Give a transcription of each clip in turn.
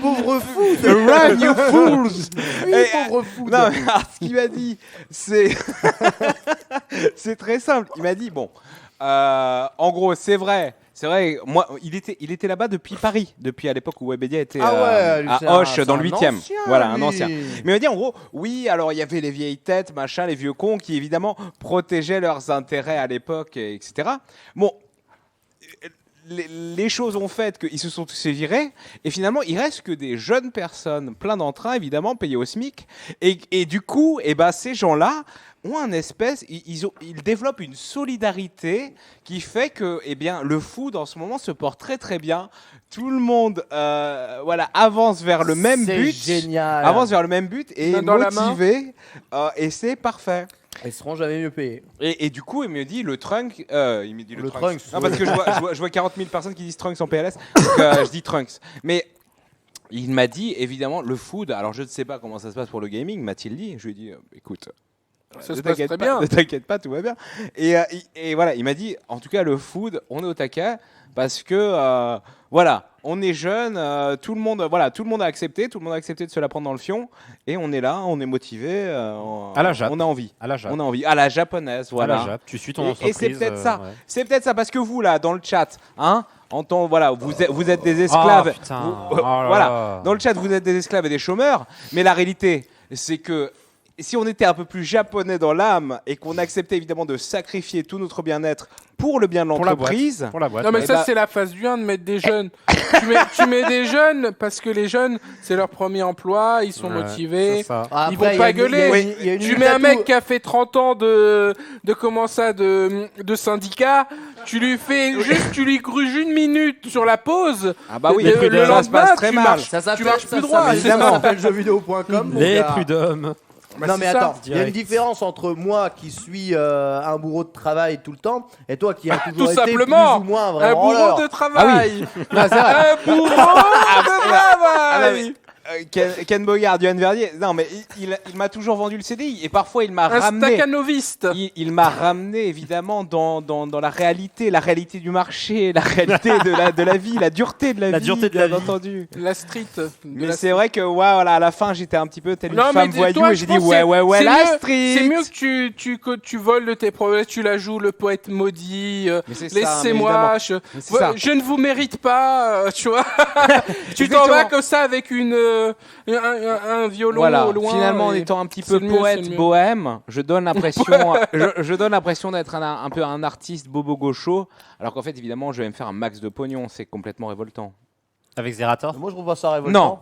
Pauvre fou. Run, you fools. Oui, pauvre fou. Non, mais alors, ce qu'il m'a dit, c'est c'est très simple. Il m'a dit bon, en gros, c'est vrai. C'est vrai, moi, il était là-bas depuis Paris, depuis à l'époque où Webedia était à Auch, dans le 8e. Voilà, un ancien. Mais il m'a dit, en gros, oui, alors il y avait les vieilles têtes, machin, les vieux cons qui, évidemment, protégeaient leurs intérêts à l'époque, etc. Bon, les choses ont fait qu'ils se sont tous virés, et finalement, il reste que des jeunes personnes, plein d'entrain, évidemment, payés au SMIC. Et du coup, ces gens-là ont un espèce, ils développent une solidarité qui fait que, le foot en ce moment se porte très très bien. Tout le monde, avance vers le même but. C'est génial. Avance vers le même but et est motivé, et c'est parfait. Ils seront jamais mieux payés. Et du coup, il me dit le trunk. Il me dit le trunks. Non, parce que je vois 40 000 personnes qui disent trunks en PLS. Donc, je dis trunks. Mais il m'a dit, évidemment, le foot. Alors, je ne sais pas comment ça se passe pour le gaming, m'a-t-il dit. Je lui ai dit, écoute. Ça se passe très bien. Ne t'inquiète pas, tout va bien. Et voilà, il m'a dit, en tout cas, le foot, on est au taquet parce que, on est jeune, tout le monde a accepté, de se la prendre dans le fion, et on est là, on est motivé, à la Jap. on a envie. À la Jap. On a envie, à la japonaise, voilà. À la Jap. Tu suis ton entreprise. Et c'est peut-être ça. Ouais. C'est peut-être ça, parce que vous, là, dans le chat, vous êtes des esclaves. Voilà, dans le chat, vous êtes des esclaves et des chômeurs, mais la réalité, c'est que si on était un peu plus japonais dans l'âme et qu'on acceptait évidemment de sacrifier tout notre bien-être pour le bien de l'entreprise. Pour la boîte. Non, mais ça, c'est la phase du 1 de mettre des jeunes. tu mets des jeunes parce que les jeunes, c'est leur premier emploi, ils sont motivés, ils vont pas gueuler. Tu mets un mec qui a fait 30 ans de syndicat, tu lui gruges une minute sur la pause. Ah bah oui, le lendemain, ça se passe très mal. Tu marches plus droit. Ça s'appelle jeuxvideo.com. Les prud'hommes. Non mais attends, il y a une différence entre moi qui suis un bourreau de travail tout le temps et toi qui as toujours été plus ou moins un vrai un bourreau de travail. Ah oui. Un bourreau de travail. Ken Bogard, Yoann Verdier, non mais il m'a toujours vendu le CDI et parfois il m'a ramené. Un staccanoviste. Il m'a ramené évidemment dans la réalité du marché, la réalité de la vie, la dureté de la vie, bien entendu. La street. Mais c'est vrai que à la fin j'étais un petit peu telle une femme voyou et j'ai dit la street. C'est mieux que tu voles de tes problèmes, tu la joues le poète maudit. Laissez-moi, je ne vous mérite pas, tu vois. Tu t'en vas comme ça avec un violon au loin. Finalement, en étant un petit peu poète bohème, je donne l'impression d'être un peu un artiste bobo gaucho, alors qu'en fait, évidemment, je vais me faire un max de pognon. C'est complètement révoltant. Avec Zerator ? Moi, je trouve pas ça révoltant. Non.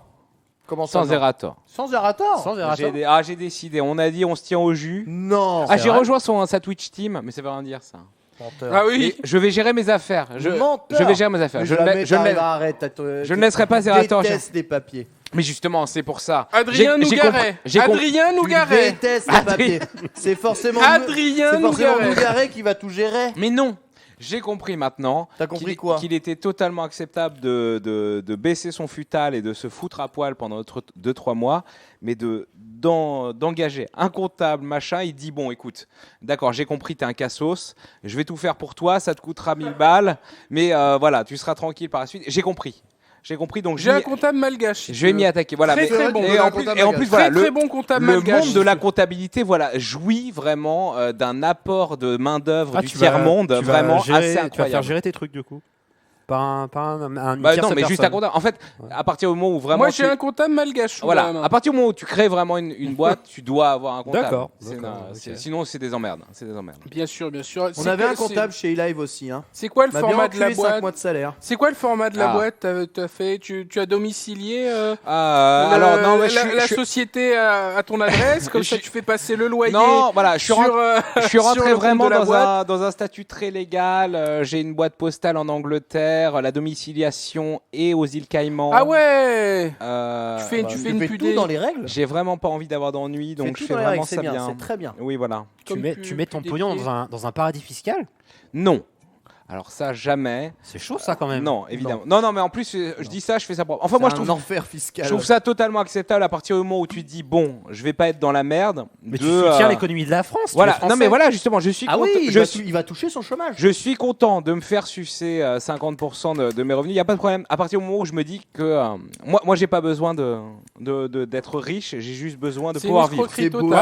Comment ça, sans Zerator. Sans Zerator. Sans Zerator. J'ai décidé. On a dit, on se tient au jus. Non. J'ai rejoint sa Twitch team, mais ça veut rien dire ça. Menteur. Ah oui. Je vais gérer mes affaires. Je vais gérer mes affaires. Je ne laisserai pas Zerator. Je déteste les papiers. Mais justement, c'est pour ça. Adrien Nougaret. Adrien Nougaret. Je déteste les papiers. C'est forcément Nougaret qui va tout gérer. Mais non. J'ai compris maintenant. T'as compris quoi ? Qu'il était totalement acceptable de baisser son futal et de se foutre à poil pendant 2-3 mois, mais d'engager un comptable, machin. Il dit, bon, écoute, d'accord, j'ai compris, t'es un cassos, je vais tout faire pour toi, ça te coûtera 1000 balles, mais tu seras tranquille par la suite. J'ai compris, donc j'ai un comptable malgache. Je vais m'y attaquer. Voilà, très bon. Et en plus, voilà, très bon comptable malgache. Le monde de la comptabilité, jouit vraiment d'un apport de main d'œuvre du tiers monde, vraiment assez incroyable. Tu vas faire gérer tes trucs du coup. Pas un non, mais juste un comptable. En fait, à partir du moment où vraiment. Moi, j'ai un comptable malgache. Voilà. À partir du moment où tu crées vraiment une boîte, tu dois avoir un comptable. D'accord. Sinon, c'est des emmerdes. Bien sûr. On avait un comptable chez eLive aussi. C'est quoi le format de la boîte ? 5 mois de salaire. C'est quoi le format de la boîte ? T'as fait, tu as domicilié la société à ton adresse, comme ça tu fais passer le loyer. Non, voilà, je suis rentré vraiment dans un statut très légal. J'ai une boîte postale en Angleterre. La domiciliation et aux îles Caïmans. Ah ouais. Tu fais une tout dans les règles. J'ai vraiment pas envie d'avoir d'ennui, donc je fais vraiment ça bien. C'est très bien. Oui, voilà. Tu mets ton pognon dans un paradis fiscal ? Non. Alors ça, jamais. C'est chaud ça quand même. Non, évidemment. Non, mais en plus, je dis ça, je fais ça pour... Enfin, moi, je trouve... un enfer fiscal. Je trouve ça totalement acceptable à partir du moment où tu te dis, bon, je vais pas être dans la merde. Mais tu soutiens l'économie de la France. Voilà, non mais voilà, justement, je suis Ah content. oui, il va toucher son chômage. Je suis content de me faire sucer 50% de mes revenus. Il n'y a pas de problème. À partir du moment où je me dis que moi j'ai pas besoin d'être riche, j'ai juste besoin de pouvoir vivre. C'est beau,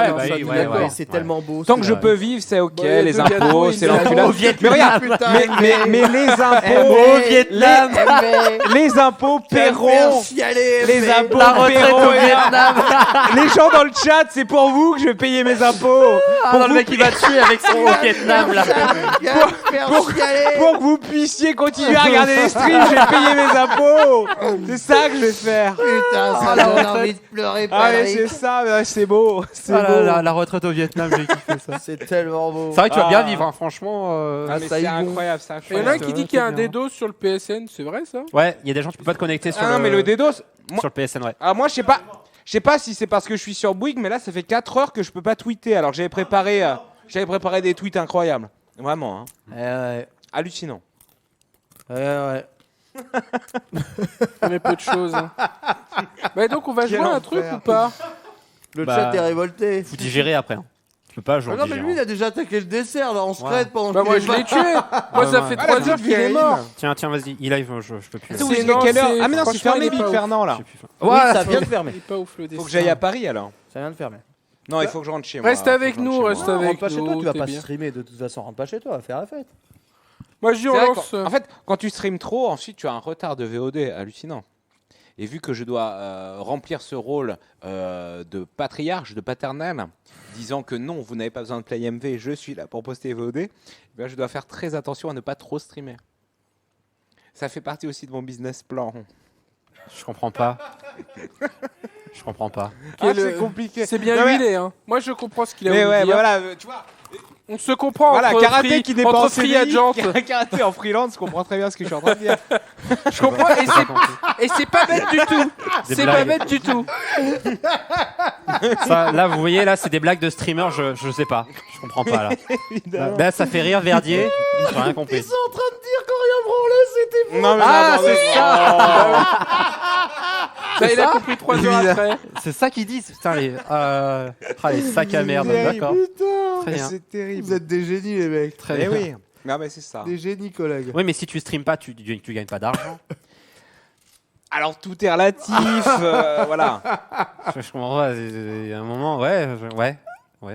c'est tellement beau. Tant que je peux vivre, c'est ok. Les impôts, c'est l'enculade. Mais regarde, mais les impôts au Vietnam, les impôts paieront. Les impôts la retraite au Vietnam. Les gens dans le chat, c'est pour vous que je vais payer mes impôts. Pour le mec qui va tuer avec son au Vietnam là. Pour que vous puissiez continuer à regarder les streams, je vais payer mes impôts. C'est ça que je vais faire. Putain, ça donne envie de pleurer. Ah mais c'est ça, c'est beau. C'est beau. La retraite au Vietnam, j'ai kiffé ça. C'est tellement beau. C'est vrai que tu vas bien vivre, hein, franchement. C'est incroyable ça. Il y en a qui dit qu'il y a un DDoS sur le PSN, c'est vrai ça? Ouais, il y a des gens qui peuvent pas te connecter sur non mais le DDoS sur le PSN, ouais. Ah moi je sais pas si c'est parce que je suis sur Bouygues, mais là ça fait 4 heures que je peux pas tweeter. Alors j'avais préparé des tweets incroyables. Vraiment, hein. Ouais. Hallucinant. Ouais. On est peu de choses. Hein. Bah, donc on va jouer à un truc ou pas? Le chat est révolté. Faut digérer après. Hein. Tu peux pas jouer. Non mais lui il a déjà attaqué le dessert là en secret pendant que moi je l'ai tué. Moi ça fait 3 heures qu'il est mort. Tiens, vas-y, il live, je peux plus. C'est quelle heure? Ah mais non, c'est fermé Big Fernand là. Ouais, ça vient de fermer. Il est pas ouf le dessin. Faut que j'aille à Paris alors. Ça vient de fermer. Non, il faut que je rentre chez moi. Reste avec nous, reste avec nous. Rentre pas chez toi, tu vas pas streamer de toute façon, rentre pas chez toi, va faire la fête. Moi je dis on lance. En fait, quand tu streams trop, ensuite tu as un retard de VOD hallucinant. Et vu que je dois remplir ce rôle de patriarche, de paternel, disant que non, vous n'avez pas besoin de Play MV, je suis là pour poster VOD, ben je dois faire très attention à ne pas trop streamer. Ça fait partie aussi de mon business plan. Je comprends pas. Je comprends pas. C'est compliqué. C'est bien huilé, hein. Moi je comprends ce qu'il a voulu dire. Mais voilà, tu vois. On se comprend voilà, entre karaté qui n'est pas en CDI, karaté en freelance, je comprends très bien ce que je suis en train de dire. Je comprends et c'est pas bête du tout. C'est pas bête du tout. Ça, là, vous voyez, là, c'est des blagues de streamers, je sais pas. Je comprends pas, là. Là, ça fait rire Verdier. J'ai rien compris. Ils sont en train de dire quand rien branlé, c'était fou. Non, mais c'est ça. Ça, il a compris 3 heures après. C'est ça qu'ils disent. Putain, les sacs à merde. D'accord. Très bien. C'est terrible. Vous êtes des génies, les mecs. Très bien. Oui. Non, mais c'est ça. Des génies, collègues. Oui, mais si tu streames pas, tu gagnes pas d'argent. Alors tout est relatif, voilà. Je comprends pas. Il y a un moment, ouais.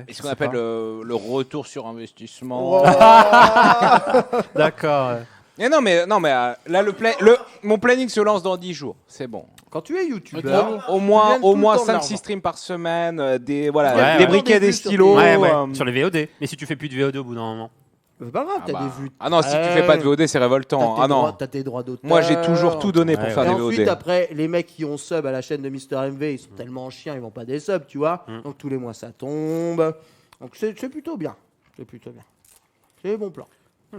Et ce qu'on appelle le retour sur investissement. Oh. D'accord. Et non, mais là, mon planning se lance dans 10 jours. C'est bon. Quand tu es youtubeur, au moins 5-6 streams par semaine, des briquets, des stylos. Sur les VOD. Mais si tu fais plus de VOD au bout d'un moment. c'est pas grave, t'as des vues. Ah non, si tu fais pas de VOD, c'est révoltant. Ah non. T'as tes droits d'auteur. Moi, j'ai toujours tout donné pour faire Et des VOD. ensuite, après, les mecs qui ont sub à la chaîne de Mister MV, ils sont tellement chiens, ils vont pas des subs, tu vois. Donc tous les mois, ça tombe. Donc c'est plutôt bien. C'est bon plan.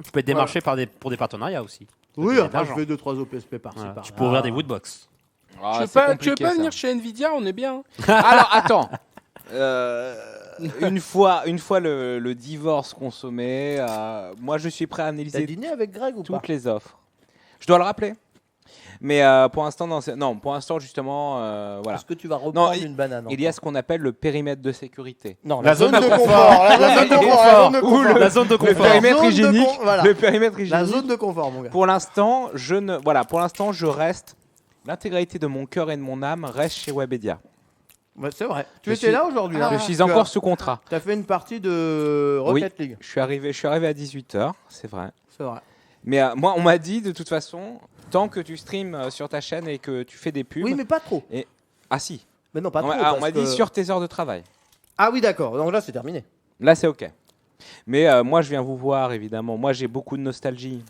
Tu peux être démarché pour des partenariats aussi. Oui, après, je fais 2-3 OPSP par-ci par-là. Tu peux ouvrir des woodbox. Tu veux pas venir chez Nvidia, on est bien. Alors, attends. Une fois le divorce consommé, moi je suis prêt à analyser. T'as dîné avec Greg ou pas? Toutes les offres. Je dois le rappeler. Mais pour l'instant, non. Pour l'instant, justement, voilà. Est-ce que tu vas reprendre une banane? Il y a ce qu'on appelle le périmètre de sécurité. Non, la zone de confort. La zone de confort. Le périmètre hygiénique. Le périmètre hygiénique. La zone de confort, mon gars. Pour l'instant, je reste. L'intégralité de mon cœur et de mon âme reste chez Webedia. Ouais, c'est vrai. Tu étais là aujourd'hui. Je suis encore sous contrat. Tu as fait une partie de Rocket League. Je suis arrivé à 18h, c'est vrai. C'est vrai. Mais moi, on m'a dit de toute façon, tant que tu streams sur ta chaîne et que tu fais des pubs. Oui, mais pas trop. Ah si. Mais non, pas trop. On m'a dit sur tes heures de travail. Ah oui, d'accord. Donc là, c'est terminé. Là, c'est OK. Mais moi, je viens vous voir, évidemment. Moi, j'ai beaucoup de nostalgie.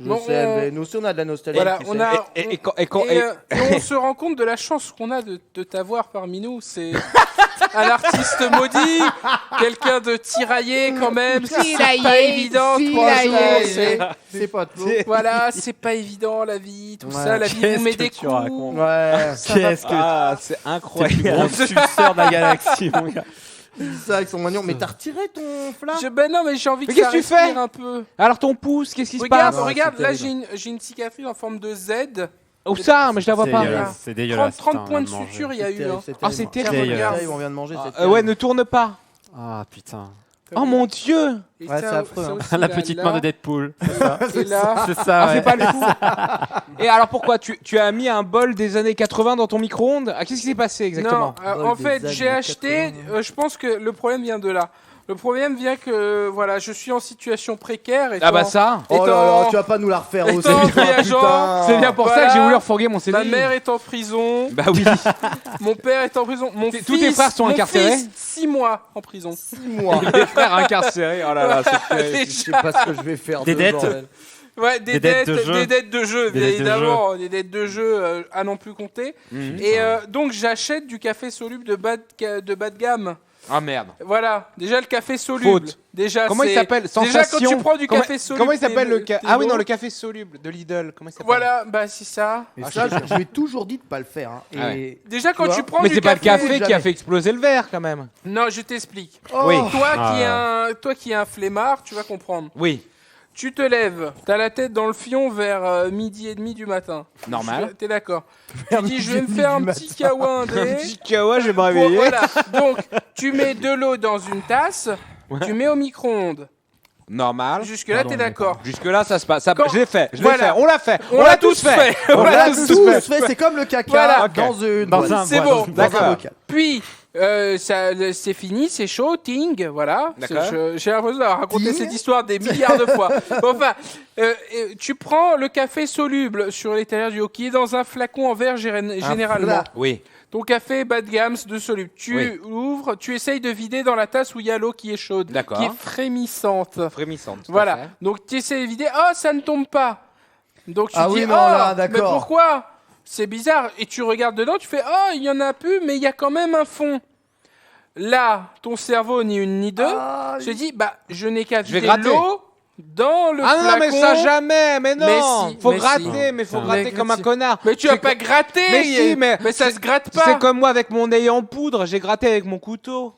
Je sais, mais nous aussi, on a de la nostalgie. Voilà, Et on se rend compte de la chance qu'on a de t'avoir parmi nous. C'est un artiste maudit, quelqu'un de tiraillé quand même. C'est pas évident. 3 jours, c'est pas trop. Voilà, c'est pas évident la vie, tout ça. La vie vous met des coups. Ouais. Qu'est-ce que c'est incroyable. C'est le plus gros suceur de la galaxie, mon gars. Ça avec son magnon. Mais t'as retiré ton flash? Ben non, mais j'ai envie Mais que ça qu'est-ce que tu fais respire un peu. Alors ton pouce, qu'est-ce qui se Regarde, passe? regarde, c'est là terrible. j'ai une cicatrice en forme de Z. Où ça? Mais je la vois C'est pas. dégueulasse, c'est dégueulasse. 30 putain, points de on vient manger. suture, il y a eu. Hein. Ah, c'est terrible. Tiens, Regarde. regarde, on vient de manger. c'est Ouais, terrible. ne tourne pas. Ah putain. Oh mon Dieu. Et Ouais, ça- c'est affreux, ça hein. aussi, La là, petite là, main de Deadpool. Et là, C'est ça, ouais. Fais pas le coup. Et alors pourquoi tu as mis un bol des années 80 dans ton micro-ondes? Ah, qu'est-ce qui s'est passé exactement? non, Bol en des fait, années j'ai acheté. 80. Je pense que le problème vient de là. Le problème vient que voilà, je suis en situation précaire. Ah bah ça. Oh là là, étant- tu vas pas nous la refaire aussi. étant voyageur, putain. C'est bien pour ça Voilà. que j'ai voulu refourguer mon CD. Ma mère est en prison, Bah oui. mon père est en prison, mon fils, Tous tes frères sont mon incarcérés fils, 6 mois en prison. 6 mois. Les frères incarcérés. Oh là là, c'est terrible. Je sais pas ce que je vais faire. Des de dettes. bordel. Ouais, Des dettes de jeu. des dettes de jeu, Des bien dettes de évidemment, des dettes de jeu à non plus compter. Mhm. Et donc j'achète du café soluble de bas de gamme. Ah merde. Voilà, déjà le café soluble. Faute. Déjà, Comment il c'est- s'appelle? Déjà quand Sensation. tu prends du Comment- café soluble. Comment il s'appelle le t'es Ah oui, beau. non, le café soluble de Lidl. Comment il s'appelle? Voilà, bah c'est ça. Mais Ah, ça, je sais je lui ai toujours dit de pas le faire. hein. Et... Ah ouais. Déjà quand vois tu prends Mais du c'est pas le café qui a jamais. fait exploser le verre quand même. Non, je t'explique. Oh. Oui. Toi qui es un flemmard, tu vas comprendre. Oui. Tu te lèves, t'as la tête dans le fion vers midi et demi du matin. Normal. T'es d'accord. Tu Vers dis je midi vais et me demi faire un du petit kawa indé. Un petit kawa, je vais me Bon, réveiller. voilà. Donc tu mets de l'eau dans une tasse, tu mets au micro-ondes. Normal. Jusque là t'es d'accord. Jusque là, ça se passe. Ça... Quand- Je l'ai fait. Je l'ai Voilà. fait. On l'a fait. On l'a tous fait. On l'a tous tous fait. fait. C'est comme le caca Voilà. dans une Dans boîte. un- C'est voilà, bon. Dans D'accord. un bocal. Puis c'est fini, c'est chaud, ting, voilà. D'accord. J'ai l'impression d'avoir raconté Ting. cette histoire des milliards de fois. Bon, enfin, tu prends le café soluble sur l'étagère du haut qui est dans un flacon en verre généralement. fla- Oui. Ton café bas de gamme de soluble. Tu Oui. ouvres, tu essayes de vider dans la tasse où il y a l'eau qui est chaude, D'accord. qui est frémissante. Frémissante. tout à Voilà. fait. Donc tu essaies de vider. Oh, ça ne tombe pas. Donc tu Ah dis oui, non, oh, là, mais d'accord. pourquoi? C'est bizarre. Et tu regardes dedans, tu fais oh, il y en a plus, mais il y a quand même un fond. Là, ton cerveau ni une ni deux Ah, se dit bah je n'ai qu'à Je vais vider gratter. l'eau dans le Ah non, mais flacon. ça jamais. Mais non. Mais si, Faut mais gratter, si. mais faut Mais gratter comme un si. connard. Mais tu vas C'est pas gratter. Mais si, mais ça se gratte pas. C'est comme moi avec mon nez en poudre. J'ai gratté avec mon couteau.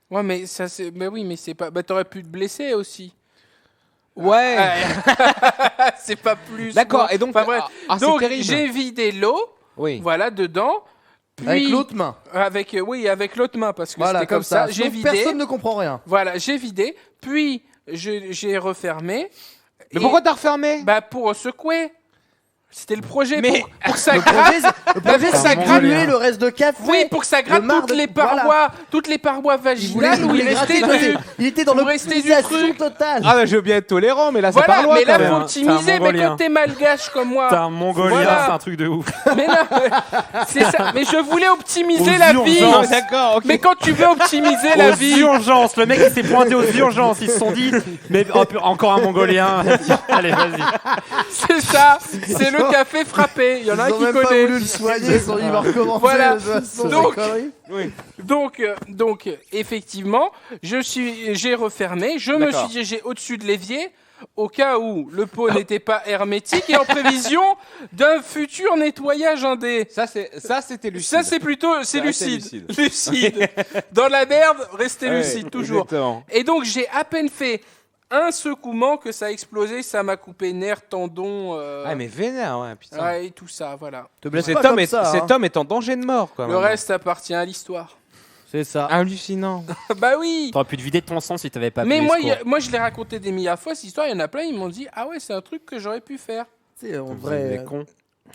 Ouais, mais ça c'est. Mais oui, mais c'est pas. Bah t'aurais pu te blesser aussi. Ouais. C'est pas plus. D'accord. bon. Et donc, Enfin, bref. c'est Donc terrible. j'ai vidé l'eau, Oui. voilà dedans. Puis Avec l'autre main. avec oui, avec l'autre main parce que Voilà, c'était comme ça. J'ai Sinon, vidé. Personne ne comprend rien. Voilà, j'ai vidé. Puis j'ai refermé. Mais Et- pourquoi t'as refermé? Bah pour secouer. C'était le projet Mais- pour que ça Le gratte. projet, le projet, ça c'est gratte. diluer le reste de café. Oui, pour que ça gratte Le marc toutes de- les parois, toutes les parois vaginales où il restait gratter, du. il était dans il restait du l'optimisation truc. totale. Ah, bah, je veux bien être tolérant, mais là, ça Voilà, part loin mais là quand même. faut même. optimiser. T'es un Mais Mongolien. quand t'es malgache comme moi. T'es un Mongolien, Voilà. c'est un truc de ouf. Mais non, c'est ça. Mais je voulais optimiser Aux la vie. urgences. D'accord, ok. Mais quand tu veux optimiser la Aux vie, urgences, le mec il s'est pointé aux urgences, ils se sont dit, mais oh, encore un Mongolien. Allez, vas-y. c'est ça. C'est le café frappé. Il y en a un Ils ont qui même pas connaît. voulu le soigner, ils ont dit, il va recommencer. Voilà. de toute façon, Donc- ces conneries. Donc, effectivement, j'ai refermé. Je me D'accord. suis dirigé au-dessus de l'évier au cas où le pot n'était pas hermétique et en prévision d'un futur nettoyage indé. Ça, c'était lucide. Ça, c'est plutôt, c'est Ça, c'est lucide. Lucide. Dans la merde, restez Ouais, lucide, toujours. exactement. Et donc, j'ai à peine fait un secouement que ça a explosé, ça m'a coupé nerfs, tendons, Ah, mais vénère, ouais, putain. ouais, et tout ça, voilà. Te blesse Cet pas homme, comme ça, hein. cet homme est en danger de mort, quoi. Le reste appartient à l'histoire. C'est ça. Hallucinant. Bah oui. T'aurais pu te vider de ton sang si t'avais pas Mais appelé moi, les secours. moi, je l'ai raconté des milliards de fois, cette histoire, il y en a plein, ils m'ont dit, ah ouais, c'est un truc que j'aurais pu faire. C'est en Vous êtes vrai. des cons.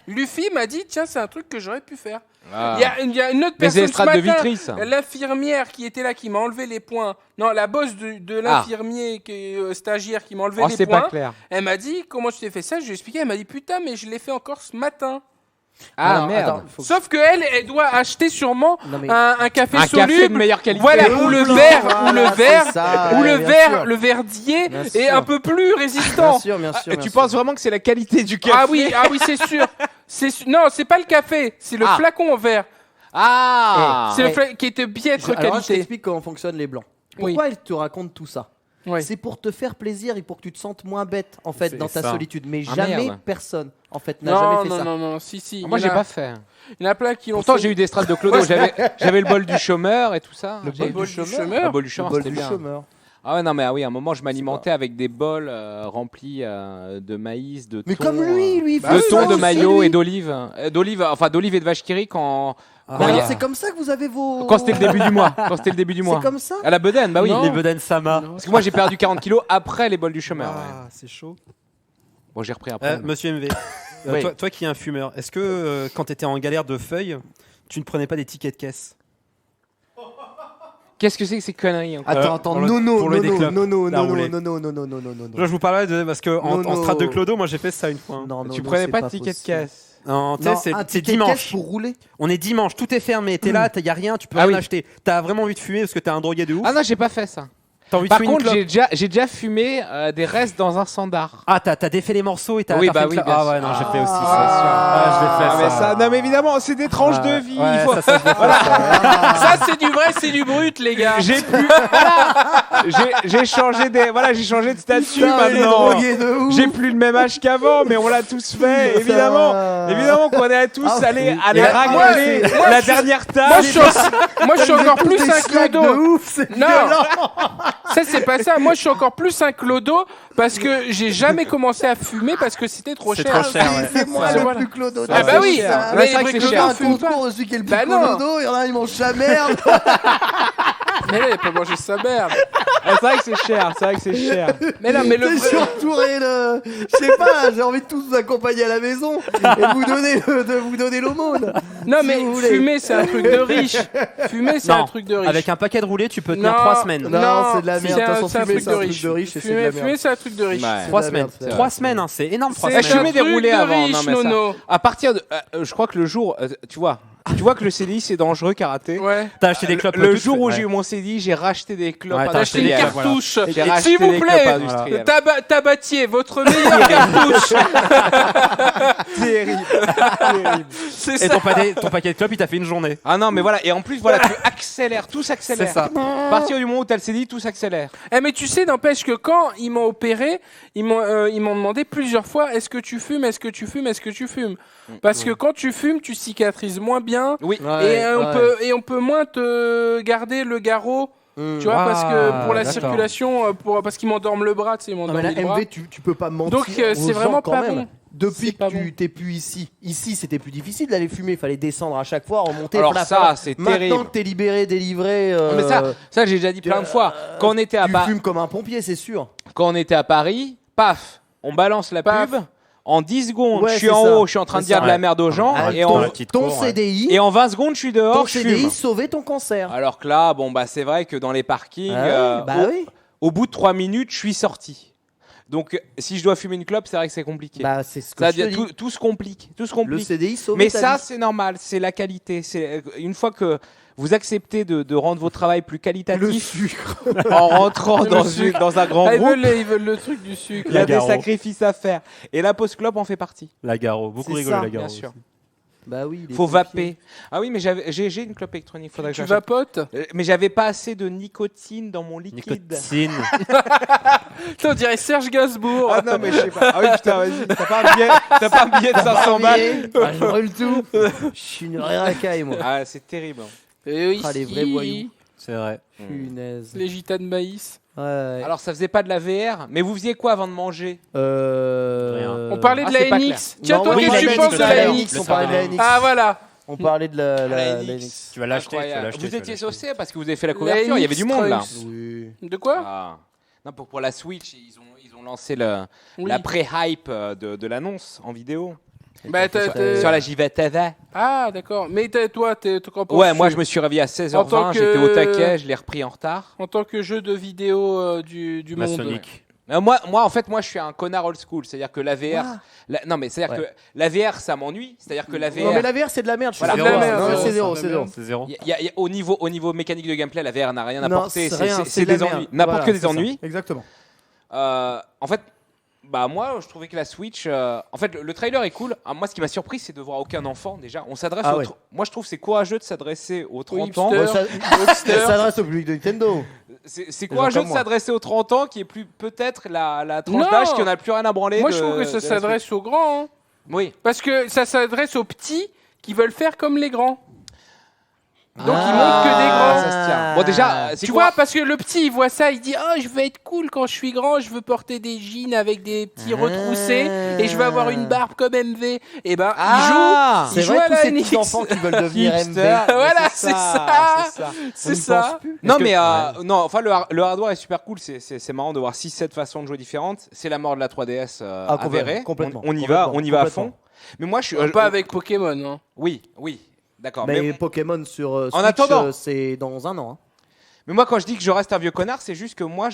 Luffy m'a dit, tiens, c'est un truc que j'aurais pu faire. Ah. Il y a une autre Mais c'est personne les ce strates de matin, Vitry, ça. l'infirmière qui était là, qui m'a enlevé les points. Non, la bosse de l'infirmier qui est stagiaire qui m'a enlevé Oh, les c'est pas points. clair. Elle m'a dit, comment tu t'es fait ça? Je lui ai expliqué, elle m'a dit, putain, mais je l'ai fait encore ce matin. Ah, Alors, merde. attends, faut que- Sauf qu'elle, elle doit acheter sûrement Non, mais- un café Un soluble. café de meilleure qualité. Voilà, ou le blanc, verre, voilà, c'est ça, ou ouais, le bien verre, sûr. le verdier Bien est sûr. un peu plus résistant. Bien sûr, bien sûr. Et bien tu sûr. penses vraiment que c'est la qualité du café? Ah oui, c'est sûr. Non, c'est pas le café, c'est le Ah. flacon en verre. Ah. C'est le Eh. flacon qui est de piètre Alors, je qualité. t'explique comment fonctionnent les blancs. Pourquoi ils te racontent tout ça? Ouais. c'est pour te faire plaisir et pour que tu te sentes moins bête en fait C'est dans ta ça. solitude. Mais Ah, jamais merde. personne en fait n'a jamais fait ça. Non, si. Moi, Il y j'ai en a- pas fait. Il y en a plein qui l'ont Pourtant, fait. j'ai eu des strates de clodo. J'avais le bol du chômeur et tout ça. Le J'ai- bol du chômeur. Le bol du Le chômeur, bol c'était du bien. chômeur. Ah ouais, non, mais à un moment, je m'alimentais avec des bols remplis de maïs, de Mais thon, comme lui, de thon, de aussi, maillot lui. et d'olive. D'olive et de vache qui rit quand Mais il y alors, a- c'est comme ça que vous avez vos. quand c'était le début du mois. Quand c'était le début du mois. C'est comme ça. À la bedaine, bah oui. Non. Les Beden Sama. Non. Parce que moi, j'ai perdu 40 kilos après les bols du chômeur. ouais. Ah, c'est chaud. Bon, j'ai repris après. Monsieur MV, Oui. toi qui es un fumeur, est-ce que quand tu étais en galère de feuilles, tu ne prenais pas des tickets de caisse? Qu'est-ce que c'est que ces conneries encore Attends, pour le déclop, la roulée. non. Là, je vous parlais de parce que en Non, strat de non. clodo, moi j'ai fait ça une fois. Non, Tu non, prenais c'est pas de ticket de possible. caisse. Non, tu sais, Non, c'est un ticket de dimanche. caisse pour rouler. On est dimanche, tout est fermé. T'es là, y a rien, tu peux Ah rien oui. acheter. T'as vraiment envie de fumer parce que t'es un drogué de ouf. Ah non, j'ai pas fait ça. T'as envie de Par fumer une contre, clope. j'ai déjà fumé des restes dans un sandar. Ah, t'as défait les morceaux et t'as. Oui, t'as bah fait oui, une clope. bien Ah sûr. ouais, non, j'ai fait aussi Ah, ça. je l'ai fait mais ça. non, mais évidemment, c'est des tranches de vie. Ouais, il faut- ça, je l'ai fait, ça. Ça, c'est du vrai, c'est du brut, les gars. J'ai plus. Voilà. J'ai changé de statut Putain, il est maintenant. drogué de ouf. J'ai plus le même âge qu'avant, mais on l'a tous fait. Ça Évidemment, va. évidemment qu'on est tous Ah, allés oui. aller Et racler moi, la je- dernière Moi, table. je suis encore plus un de clodo. ouf, c'est Non. violent. Ça, c'est pas ça. Moi, je suis encore plus un clodo parce que j'ai jamais commencé à fumer parce que c'était trop C'est cher. trop cher, ouais. C'est moi Ça, le voilà. plus clodo. Ah bah oui. Ça. Ouais, Mais c'est vrai les que vrais c'est clodos cher. Un fument pas. concours, celui qui est le plus Bah non. clodo, il y en a un, il mange sa merde. Mais là, il a pas mangé sa merde. Ah, c'est vrai que c'est cher. C'est vrai que c'est cher. Mais non, mais le Je suis entouré de. Je sais pas, j'ai envie de tous vous accompagner à la maison et de vous donner l'aumône. non, si mais vous voulez. fumer, c'est un truc de riche. Fumer, c'est Non. un truc de riche. Avec un paquet de roulés, tu peux tenir Non. 3 semaines. Non, c'est de la merde. c'est De toute un- façon, c'est un fumer, truc c'est de un truc riche. de riche et c'est de la Fumer, merde. c'est un truc de riche. Ouais. C'est 3 de la semaines. merde, c'est 3 vrai. semaines, hein, c'est énorme. 3 C'est Ah, semaines. je un fumais des truc roulés de avant, riche, non, mais ça- Nono. À partir de, je crois que le jour, tu vois que le CDI c'est dangereux karaté. Ouais. T'as acheté des clopes. Le toutes jour où faites, j'ai eu ouais. mon CDI, j'ai racheté des clopes Ouais, t'as T'as acheté une Voilà. cartouche. J'ai racheté S'il vous des plaît, clopes industrielles. Tabatier, votre meilleure cartouche. Terrible. C'est Et ça. ton paquet de clopes, il t'a fait une journée. Ah non, mais voilà, et en plus, voilà, tu accélères, tout s'accélère. C'est ça. À partir du moment où t'as le CDI, tout s'accélère. Eh, mais tu sais, n'empêche que quand ils m'ont opéré, ils m'ont demandé plusieurs fois est-ce que tu fumes, est-ce que tu fumes, est-ce que tu fumes. Parce que quand tu fumes, tu cicatrises moins bien Oui. et on peut moins te garder le garrot. Tu vois, parce que pour la d'accord. circulation, parce qu'ils m'endorment le bras, tu sais, ils Non, m'endorment mais le la bras. MV, tu peux pas mentir. Donc, aux c'est gens vraiment quand pas même. bon. Depuis C'est que pas tu bon. t'es plus ici, c'était plus difficile d'aller fumer. Il fallait descendre à chaque fois, remonter. Alors plaf, ça, plaf. c'est Maintenant terrible. que t'es libéré, délivré. Mais ça j'ai déjà dit plein de fois. Quand on était à tu Paris, fumes comme un pompier, c'est sûr. paf, on balance la Paf. pub. En 10 secondes, Ouais, je suis c'est en ça. haut, je suis en train de C'est dire ça. de la merde aux gens. Ah, et, ton en, la petite ton cour, ouais. CDI, et en 20 secondes, je suis dehors, ton je CDI fume. sauvait ton cancer. Alors que là, bon, bah, c'est vrai que dans les parkings, Ah oui, bah oui. au bout de 3 minutes, je suis sorti. Donc, si je dois fumer une clope, c'est vrai que c'est compliqué. Bah, c'est ce que Ça je te devient- dis. tout se complique. Tout se Le complique. CDI sauvait Mais ta ça, vie. c'est normal. C'est la qualité. C'est une fois que vous acceptez de rendre votre travail plus Le qualitatif sucre. en rentrant Le dans, sucre. dans un grand Ah, ils groupe, veulent le truc du sucre. il y a La des Garo. sacrifices à faire. Et la pause clope en fait partie. La Garo, beaucoup C'est rigolé ça, la Garo. bien sûr. aussi. Bah oui. les Faut pompiers. vaper. Ah oui, mais j'ai une clope électronique. Faudrait que Tu j'achète. vapotes. Mais j'avais pas assez de nicotine dans mon liquide. Nicotine. Putain, on dirait Serge Gainsbourg. Ah non, mais je sais pas. Ah oui, putain, vas-y. T'as pas un billet de 500 balles. Ah, je brûle tout. Je suis une vraie racaille, moi. Ah, c'est terrible. Et oui, Ah, les vrais voyous. C'est vrai. Punaise. Les gitanes de maïs. Ouais. Alors, ça faisait pas de la VR, mais vous faisiez quoi avant de manger? On parlait de Ah, la c'est pas NX. Tiens, Non, toi, oui, qu'est-ce la que tu NX, penses de la la NX, NX on parlait de la NX. Ah, voilà. On parlait de la La NX. NX. Tu vas l'acheter, Incroyable. tu Vous vas étiez l'acheter. saucé parce que vous avez fait la La couverture, il y avait du NX monde là. Trunks. Oui. De quoi Ah. Non, pour la Switch, ils ont lancé la Oui. pré-hype de l'annonce en vidéo. Bah, Sur la JVTV. Ah, d'accord. Mais toi, t'es qu'en penses-tu Ouais, moi je me suis réveillé à En tant 16h20, que- j'étais au taquet, je l'ai repris en retard. En tant que jeu de vidéo du monde. Maçonnique. Moi, en fait, je suis un connard old school. C'est-à-dire que la VR. Quoi Non, mais c'est-à-dire Ouais. que la VR, ça m'ennuie. C'est-à-dire que la VR. Non, mais la VR, c'est de la merde. Je suis Voilà. d'accord. De la merde, Non, ouais, c'est c'est zéro, de c'est la zéro. C'est zéro. Au niveau mécanique de gameplay, la VR n'a rien Non, apporté. c'est rien, C'est de la des merde. ennuis. N'apporte Voilà, que des c'est ça. ennuis. Exactement. En fait, bah moi, je trouvais que la Switch. En fait, le trailer est cool. Moi, ce qui m'a surpris, c'est de voir aucun enfant déjà. On s'adresse. Ah aux ouais. Moi, je trouve que c'est courageux de s'adresser aux 30 hipster. ans. Ouais. Ça s'adresse au public de Nintendo. C'est quoi un jeu de s'adresser aux 30 ans qui est plus peut-être la tranche d'âge qui en a plus rien à branler. Moi, je trouve que ça s'adresse aux grands. Hein. Oui. Parce que ça s'adresse aux petits qui veulent faire comme les grands. Donc ils montrent que des grands. Ça se tient. Bon déjà, tu vois, parce que le petit il voit ça, il dit je veux être cool quand je suis grand, je veux porter des jeans avec des petits retroussés et je veux avoir une barbe comme MV. Et ben il joue à la ces NX. petits enfants qui veulent devenir MV. Voilà, c'est ça. Non mais non, enfin le hardware est super cool, c'est marrant de voir 6-7 façons de jouer différentes. C'est la mort de la 3DS avérée. Complètement. On y va à fond. Mais moi je suis pas avec Pokémon hein. Oui. D'accord. Mais Pokémon sur en Switch, attendant, c'est dans un an. Hein. Mais moi, quand je dis que je reste un vieux connard, c'est juste que moi,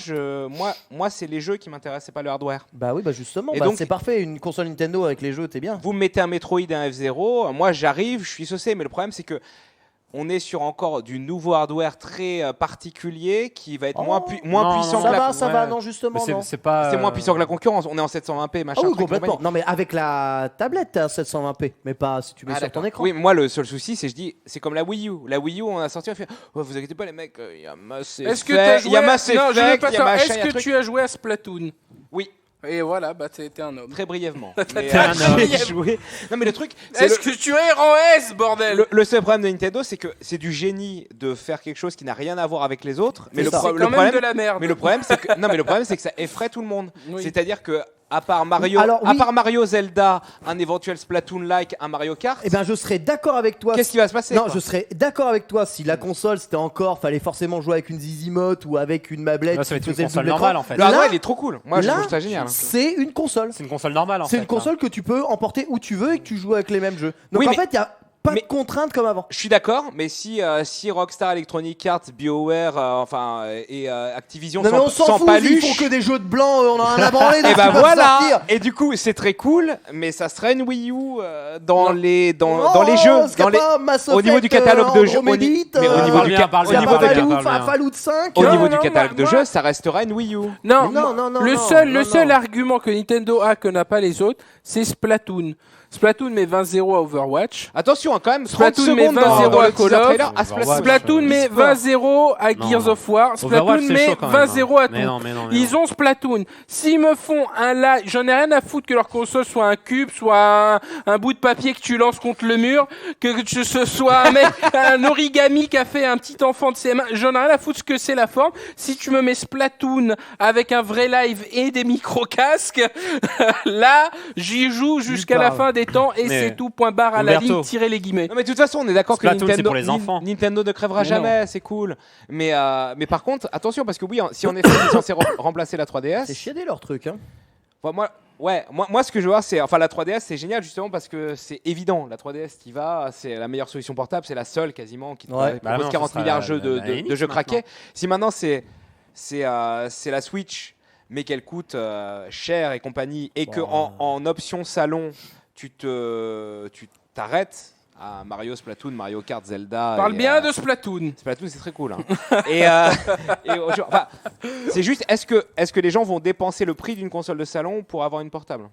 c'est les jeux qui m'intéressent, c'est pas le hardware. Bah oui, justement. Donc, c'est parfait. Une console Nintendo avec les jeux, t'es bien. Vous me mettez un Metroid et un F0, moi j'arrive, je suis saucé, mais le problème c'est que on est sur encore du nouveau hardware très particulier qui va être moins puissant que la... Ça va, non, justement, non. C'est moins puissant que la concurrence, on est en 720p, machin. Ah oui, complètement. Non, mais avec la tablette, t'es à 720p, mais pas si tu mets sur ton écran. Oui, moi, le seul souci, c'est je dis, c'est comme la Wii U. La Wii U, on a sorti, on fait, vous inquiétez pas, les mecs, il y a Mass Effect, il y a Mass Effect, il y a machin, Est-ce que tu as joué à Splatoon? Oui. Et voilà, t'es un homme. Très brièvement. Joué. Non mais le truc, est-ce que tu es en S, bordel? Le seul problème de Nintendo, c'est que c'est du génie de faire quelque chose qui n'a rien à voir avec les autres. Mais le problème de la merde. Mais le problème, c'est que ça effraie tout le monde. Oui. C'est-à-dire que à part Mario, Mario, Zelda, un éventuel Splatoon-like, un Mario Kart. Eh ben, je serais d'accord avec toi. Qu'est-ce qui va se passer? Non, je serais d'accord avec toi si la console c'était encore, fallait forcément jouer avec une Zizimote ou avec une mablette. Là, ça va être une faisait le console double normale écran. en fait. Le hardware, il est trop cool. Moi, je trouve ça génial. C'est une console. C'est une console normale en fait. C'est une console que tu peux emporter où tu veux et que tu joues avec les mêmes jeux. Donc Oui, en mais- fait, il y a pas de contraintes comme avant. Je suis d'accord, mais si Rockstar, Electronic Arts, BioWare, et Activision Non mais on s'en sans fout, paluche, ils font que des jeux de blanc, on en a un à branler. et ben voilà. Et du coup, c'est très cool, mais ça serait une Wii U dans les jeux, au niveau du catalogue de jeux, mais au niveau du Fallout 5. au niveau du catalogue de jeux, ça restera une Wii U. Non, non, le seul argument que Nintendo a que n'a pas les autres, c'est Splatoon. Splatoon met 20-0 à Overwatch. Attention, quand même, 30 Splatoon met secondes 20-0 dans à le Call teaser of. trailer à Splatoon. Splatoon met 20-0 à Gears of War. Splatoon met 20-0 à tout. Ils ont Splatoon. S'ils me font un live, j'en ai rien à foutre que leur console soit un cube, soit un bout de papier que tu lances contre le mur, que ce soit un mec, un origami qui a fait un petit enfant de ses mains. J'en ai rien à foutre ce que c'est la forme. Si tu me mets Splatoon avec un vrai live et des micro-casques, là, j'y joue jusqu'à la fin des temps et c'est tout, point barre à la ligne, tirer les guillemets. Non mais de toute façon on est d'accord que Nintendo ne crèvera jamais, c'est cool. Mais par contre attention parce que oui, si en effet ils sont censés remplacer la 3DS, c'est chiadé leur truc hein. Moi ce que je vois c'est la 3DS c'est génial justement parce que c'est évident, la 3DS qui va, c'est la meilleure solution portable, c'est la seule quasiment qui propose 40 milliards de jeux craqués. Si maintenant c'est la Switch mais qu'elle coûte cher et compagnie et que en option salon tu t'arrêtes à Mario, Splatoon, Mario Kart, Zelda. Parle bien de Splatoon. Splatoon, c'est très cool. Hein. C'est juste, est-ce que les gens vont dépenser le prix d'une console de salon pour avoir une portable?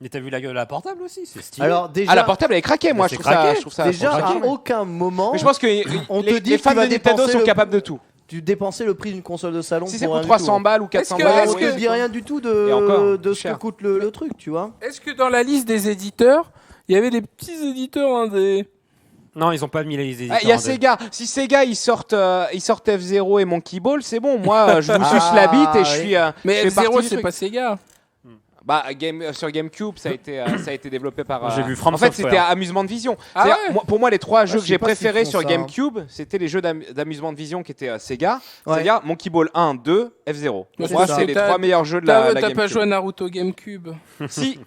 Mais t'as vu la gueule de la portable aussi, c'est stylé. Alors déjà, la portable elle est craquée, moi je trouve ça. Déjà à aucun moment. Mais je pense que les fans de Nintendo sont capables de tout. Tu dépenser le prix d'une console de salon si c'est pour 300 balles ou 400 balles, on te dit rien du tout de ce que coûte le truc, tu vois. Est-ce que dans la liste des éditeurs, il y avait des petits éditeurs indés? Non, ils ont pas mis les éditeurs. Il y a Sega. Si Sega ils sortent F0 et Monkey Ball, c'est bon. Moi, je vous suce la bite et je suis. Mais F0 c'est pas Sega. Sur GameCube, ça a été développé par. J'ai vu From en fait, Software. c'était Amusement Vision. Pour moi, les trois jeux que j'ai préférés sur GameCube, c'était les jeux d'Amusement Vision qui étaient Sega. C'est-à-dire Monkey Ball 1, 2, F0. Pour moi, c'est les trois meilleurs jeux de la GameCube. T'as pas joué à Naruto GameCube? Si.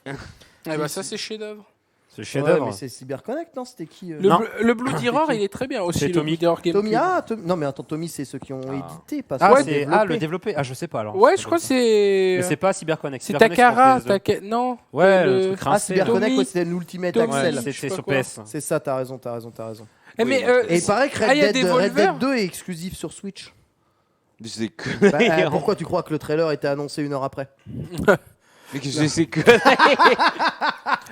Ça, c'est chef-d'œuvre. C'est chef-d'œuvre. Mais c'est CyberConnect, non? C'était qui le Bloody Roar, il est très bien aussi. C'est Tommy. Non, mais attends, Tommy, c'est ceux qui ont édité. Pas le développé. Je sais pas alors. Ouais, je crois que c'est. Mais c'est pas CyberConnect. C'est Takara. Non. Ouais, le truc rincé. CyberConnect, c'était l'Ultimate Axel. C'était sur PS. C'est ça, t'as raison. Et il paraît que Red Dead 2 est exclusif sur Switch. C'est que. Pourquoi tu crois que le trailer était annoncé 1 heure après? Mais que c'est que.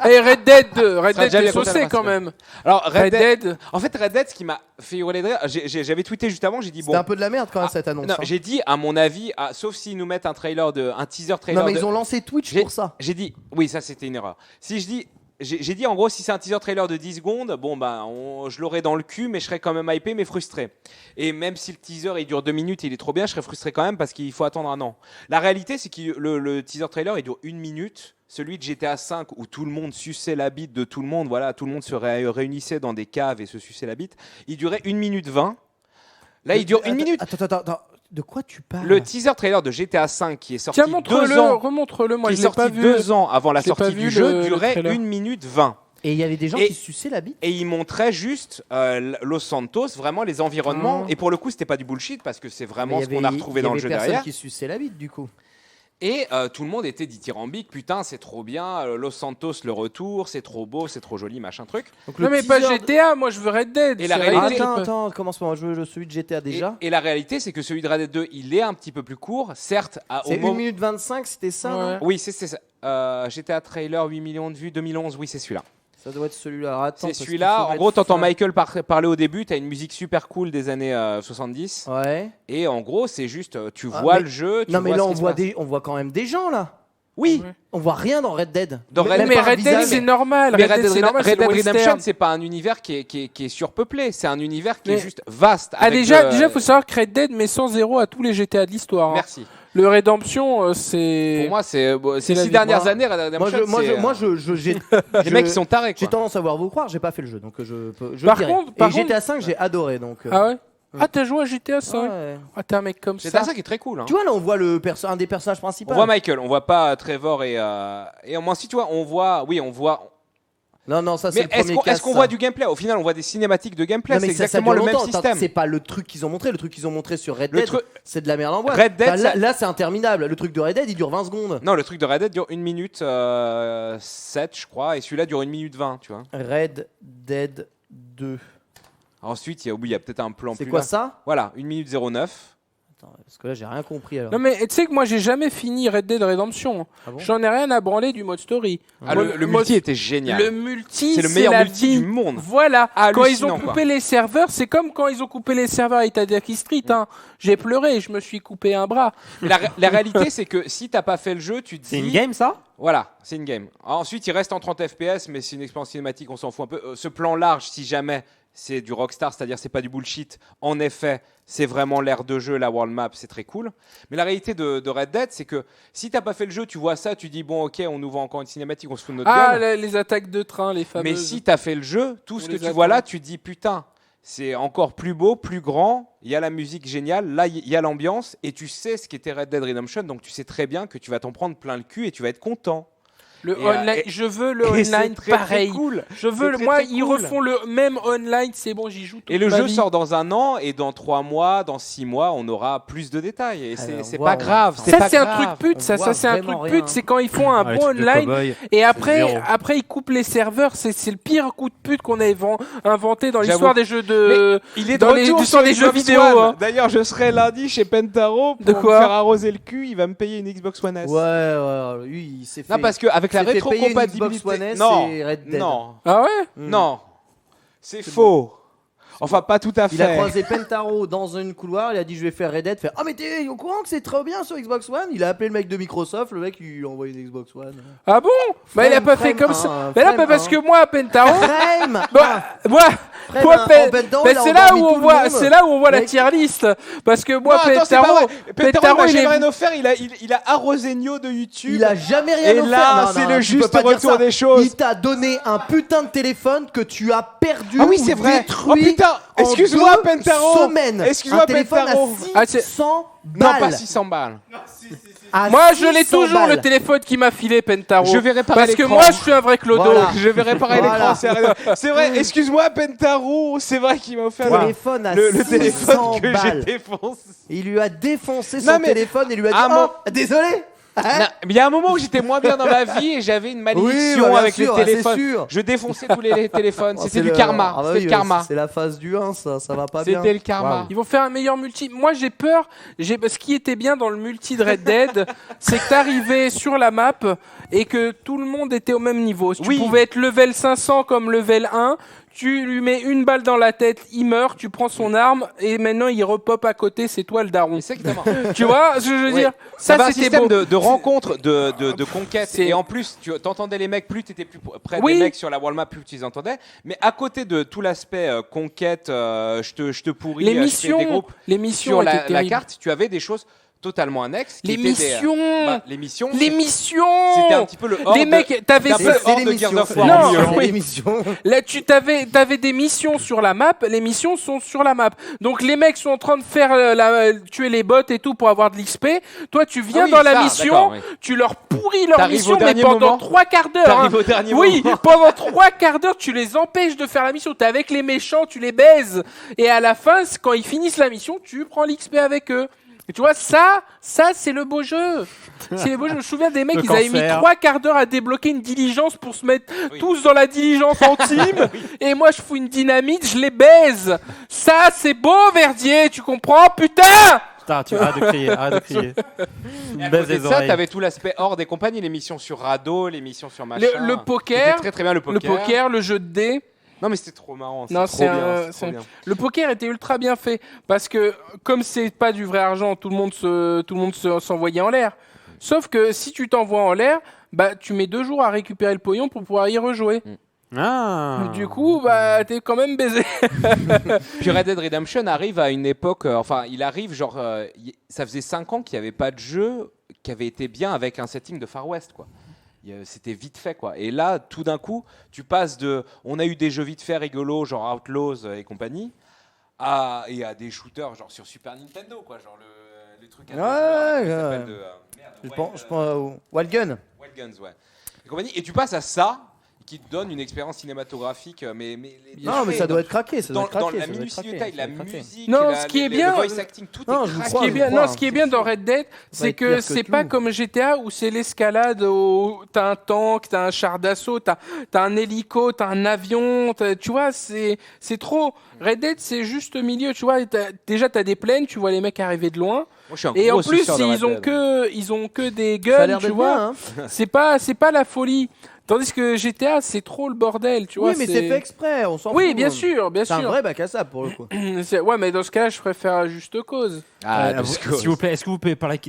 Et Red Dead déjà est bien saucé content, quand même. Alors Red Dead. En fait, Red Dead, ce qui m'a fait hurler de rire, j'avais tweeté juste avant, j'ai dit C'était un peu de la merde quand même cette annonce. Non, j'ai dit à mon avis, sauf s'ils nous mettent un teaser trailer. Non mais ils ont lancé Twitch pour ça. J'ai dit, oui, ça c'était une erreur. Si je dis. J'ai dit en gros, si c'est un teaser trailer de 10 secondes, bon bah je l'aurais dans le cul, mais je serais quand même hypé, mais frustré. Et même si le teaser il dure 2 minutes, il est trop bien, je serais frustré quand même parce qu'il faut attendre un an. La réalité, c'est que le teaser trailer il dure 1 minute. Celui de GTA 5 où tout le monde suçait la bite de tout le monde, voilà, tout le monde se réunissait dans des caves et se suçait la bite, il durait 1 minute 20. Là, il dure 1 minute. Attends. De quoi tu parles? Le teaser trailer de GTA 5 qui est sorti Tiens, remontre-le, moi qui je est l'ai pas sorti vu. 2 ans avant la Je l'ai pas sortie vu, du jeu, le durait trailer. 1 minute 20. Et il y avait des gens Et- qui suçaient la bite? Et il montrait juste Los Santos, vraiment les environnements. Mmh. Et pour le coup, c'était pas du bullshit parce que c'est vraiment Mais ce qu'on a retrouvé dans le jeu Il y avait derrière. personne qui suçait la bite du coup. Et tout le monde était dithyrambique. Putain, c'est trop bien. Los Santos, le retour, c'est trop beau, c'est trop joli, machin truc. Donc, Non mais pas GTA, moi je veux Red Dead. Et la C'est réalité- Red Dead. Attends, commence pas. Je veux celui de GTA déjà. Et la réalité, c'est que celui de Red Dead 2, il est un petit peu plus court. Certes, au C'est 1 moment. minute 25, c'était ça Ouais. non Oui, c'est ça. GTA trailer, 8 millions de vues, 2011, oui, c'est celui-là. Ça doit être celui-là. Attends, C'est parce qu'il celui-là. faut En mettre gros, t'entends fin. Michael parler au début, t'as une musique super cool des années 70. Ouais. Et en gros, c'est juste, tu Ah, vois mais- le jeu. Non mais là on on voit quand même des gens là. Oui, Ouais. On voit rien dans Red Dead. Dans Red Non, Dead, mais pas un Red Dead visage. c'est normal. mais Red Dead c'est normal, Red c'est Dead le Redemption, western. c'est pas un univers qui est surpeuplé. C'est un univers qui est Mais- juste vaste. Ah avec déjà faut savoir que Red Dead met 100 0 à tous les GTA de l'histoire. hein. Merci. Le Redemption c'est. Pour moi, c'est ces la 6 vie. dernières Moi- années, Red Dead Redemption, j'ai les mecs ils sont tarés. j'ai Quoi. tendance à voir vous croire, j'ai pas fait le jeu donc je Par le dirai. contre- Et par GTA 5 j'ai adoré donc. Ah ouais. Ah t'as joué à GTA 5. ouais. Ah t'es un mec comme C'est ça. ça qui est très cool. Hein. Tu vois là on voit un des personnages principaux. On voit Michael, on voit pas Trevor et ensuite tu vois, on voit. Non ça c'est Mais le premier est-ce qu'on ça. voit du gameplay? Au final, on voit des cinématiques de gameplay. Non, C'est mais ça exactement dure le même longtemps. système. C'est pas le truc qu'ils ont montré. Le truc qu'ils ont montré sur Red Le Dead, truc- c'est de la merde en boîte. Red Dead, Enfin, ça- là, c'est interminable. Le truc de Red Dead, il dure 20 secondes. Non, le truc de Red Dead dure 1 minute 7, je crois, et celui-là dure 1 minute 20, tu vois. Red Dead 2. Ensuite, il y a peut-être un plan C'est plus quoi là. ça? Voilà, 1 minute 09. Attends, parce que là, j'ai rien compris alors. Non mais tu sais que moi j'ai jamais fini Red Dead Redemption. Ah bon J'en ai rien à branler du mode story. Ah, Moi, le multi était génial. Le multi, C'est le meilleur la multi vie. du monde. Voilà. Quand ils Hallucinant, ont coupé les serveurs, c'est comme quand ils ont coupé les serveurs à Itadaki Street. Hein. J'ai pleuré, je me suis coupé un bras. La réalité, c'est que si t'as pas fait le jeu, tu te C'est dis. une game ça? Voilà, c'est une game. Ensuite, il reste en 30 FPS, mais c'est une expérience cinématique, on s'en fout un peu. Ce plan large, si jamais c'est du Rockstar, c'est-à-dire c'est pas du bullshit, en effet, c'est vraiment l'air de jeu, la world map, c'est très cool. Mais la réalité de Red Dead, c'est que si t'as pas fait le jeu, tu vois ça, tu dis bon, ok, on nous vend encore une cinématique, on se fout de notre Ah, gueule. les attaques de train, les fameuses. Mais si t'as fait le jeu, tout ce On que les tu attend. vois là, tu te dis putain, c'est encore plus beau, plus grand. Il y a la musique géniale, là il y a l'ambiance, et tu sais ce qu'était Red Dead Redemption, donc tu sais très bien que tu vas t'en prendre plein le cul et tu vas être content. Le Et, online, et- je veux le Et c'est online très, très pareil. cool. Je veux, C'est très, moi, très ils cool. refont le même online, c'est bon, j'y joue toute Et le ma jeu vie. sort dans 1 an, et dans 3 mois, dans 6 mois, on aura plus de détails. Et Alors, c'est on voit, pas grave. on- C'est Ça, pas c'est un grave. truc pute, On ça voit c'est un vraiment truc rien. pute, c'est quand ils font un Ah, les bon trucs de online cow-boy. et après, zéro. après ils coupent les serveurs, c'est le pire coup de pute qu'on ait inventé dans J'avoue. l'histoire des jeux de... Il est Dans de les- retour sur sur les jeux Xbox vidéo, One. hein. D'ailleurs, je serai lundi chez Pentaro pour De me quoi faire arroser le cul. Il va me payer une Xbox One S. Ouais, lui, il s'est fait. Non, parce qu'avec la s'est fait payer une rétrocompatibilité. Xbox One S Non, et Red Dead. non, Ah ouais non. C'est faux. Enfin, pas tout à fait. Il a croisé Pentaro dans une couloir, il a dit je vais faire Red Dead, fait ah mais t'es au courant que c'est trop bien sur Xbox One. Il a appelé le mec de Microsoft, le mec il lui a envoyé une Xbox One. Ah bon? Bah il a pas fait Frame comme un, ça. Mais là, frame parce un. que moi, Pentaro... Frame Moi, Frame moi, un. Pen- En Pentaro, mais il a c'est là endormi où tout on le voit, monde. c'est là où on voit la Mec. tier list. Parce que moi, Non, attends, c'est pas Pentaro, vrai. Pentaro, il il m'a est... jamais rien offert. Il a arrosé Nio de YouTube. Il a jamais rien Et offert. là, Non, c'est non, le tu juste peux pas dire retour ça. des choses. Il t'a donné un putain de téléphone que tu as perdu. Ah oui, ou c'est vrai. détruit Oh putain, en excuse-moi, 2 Pentaro. semaines. Excuse-moi, un téléphone Pentaro. à Ah, 600 Non, balles. pas 600 balles. À Moi, je l'ai 600 toujours, le balles. téléphone qui m'a filé, Pentaro. Je vais réparer Parce que l'écran. moi, je suis un vrai clodo. Voilà. Je vais réparer Voilà. l'écran. C'est vrai, excuse-moi, Pentaro. C'est vrai qu'il m'a offert Téléphone à le 600 téléphone que j'ai balles. défoncé. Il lui a défoncé Non, son mais- téléphone et lui a dit Ah, oh, désolé. Non, mais il y a un moment où j'étais moins bien dans ma vie et j'avais une malédiction avec les téléphones. Sûr. Je défonçais tous les téléphones. C'était du le karma. Ah bah C'était oui, le karma. C'est la phase du 1, ça va pas bien. C'était le karma. Wow. Ils vont faire un meilleur multi. Moi, j'ai peur. Ce qui était bien dans le multi de Red Dead, c'est que t'arrivais sur la map et que tout le monde était au même niveau. Tu pouvais être level 500 comme level 1. Tu lui mets une balle dans la tête, il meurt, tu prends son arme et maintenant il repop à côté, c'est toi le daron. Exactement. Tu vois, je veux dire, ça ça c'était beau. de rencontre, de conquête. Et en plus, tu t'entendais les mecs, plus tu étais plus près des mecs sur la world map, plus tu les entendais. Mais à côté de tout l'aspect conquête, je te pourris, les je fais des groupes, les missions sur la carte, tu avais des choses totalement annexes. Les missions, les missions. C'était un petit peu le hors les mecs, t'avais de Gears of War. Non, les missions. Là, t'avais des missions sur la map. Les missions sont sur la map. Donc les mecs sont en train de faire tuer les bots et tout pour avoir de l'XP. Toi, tu viens dans la mission, tu leur pourris leur mission, mais pendant 3 quarts d'heure. T'arrives au dernier moment. Pendant 3 quarts d'heure, tu les empêches de faire la mission. T'es avec les méchants, tu les baises. Et à la fin, quand ils finissent la mission, tu prends l'XP avec eux. Et tu vois, ça c'est le beau jeu. C'est le beau jeu. Je me souviens des mecs, ils avaient mis 3 quarts d'heure à débloquer une diligence pour se mettre tous dans la diligence en team. Et moi, je fous une dynamite, je les baise. Ça, c'est beau, Verdier, tu comprends, putain! Putain, tu arrêtes de crier, Et à côté de ça, t'avais tout l'aspect hors des compagnies, les missions sur radeau, les missions sur machin. Le poker. C'était très bien le poker. Le poker, le jeu de dés. Non mais c'était trop marrant, Non, c'est trop bien. Le poker était ultra bien fait parce que comme c'est pas du vrai argent, tout le monde s'envoyait en l'air. Sauf que si tu t'envoies en l'air, bah tu mets 2 jours à récupérer le pognon pour pouvoir y rejouer. Du coup, bah t'es quand même baisé. Puis Red Dead Redemption arrive à une époque, il arrive genre, ça faisait 5 ans qu'il n'y avait pas de jeu qui avait été bien avec un setting de Far West, quoi. C'était vite fait, quoi. Et là, tout d'un coup, tu passes on a eu des jeux vite fait rigolos, genre Outlaws et compagnie, à des shooters genre sur Super Nintendo, quoi, genre les trucs je pense Wild Gun. Wild Guns, ouais. Et compagnie. Et tu passes à ça, qui te donne une expérience cinématographique, mais ça doit être craqué, dans la minutie du détail, la musique, ce qui est bien, le voice acting, tout est craqué. Ce qui est bien dans Red Dead, c'est que c'est pas comme GTA où c'est l'escalade, t'as un tank, t'as un char d'assaut, t'as un hélico, t'as un avion, tu vois, c'est trop. Red Dead, c'est juste au milieu, tu vois, déjà t'as des plaines, tu vois les mecs arriver de loin. Et en plus, ils ont que des guns, tu vois. C'est pas la folie. Tandis que GTA, c'est trop le bordel, tu vois. Oui, mais c'est fait exprès, on s'en fout. Oui, bien sûr. C'est un vrai bac à sable pour le coup. Ouais, mais dans ce cas-là, je préfère Juste Cause. S'il vous plaît, est-ce que vous pouvez parler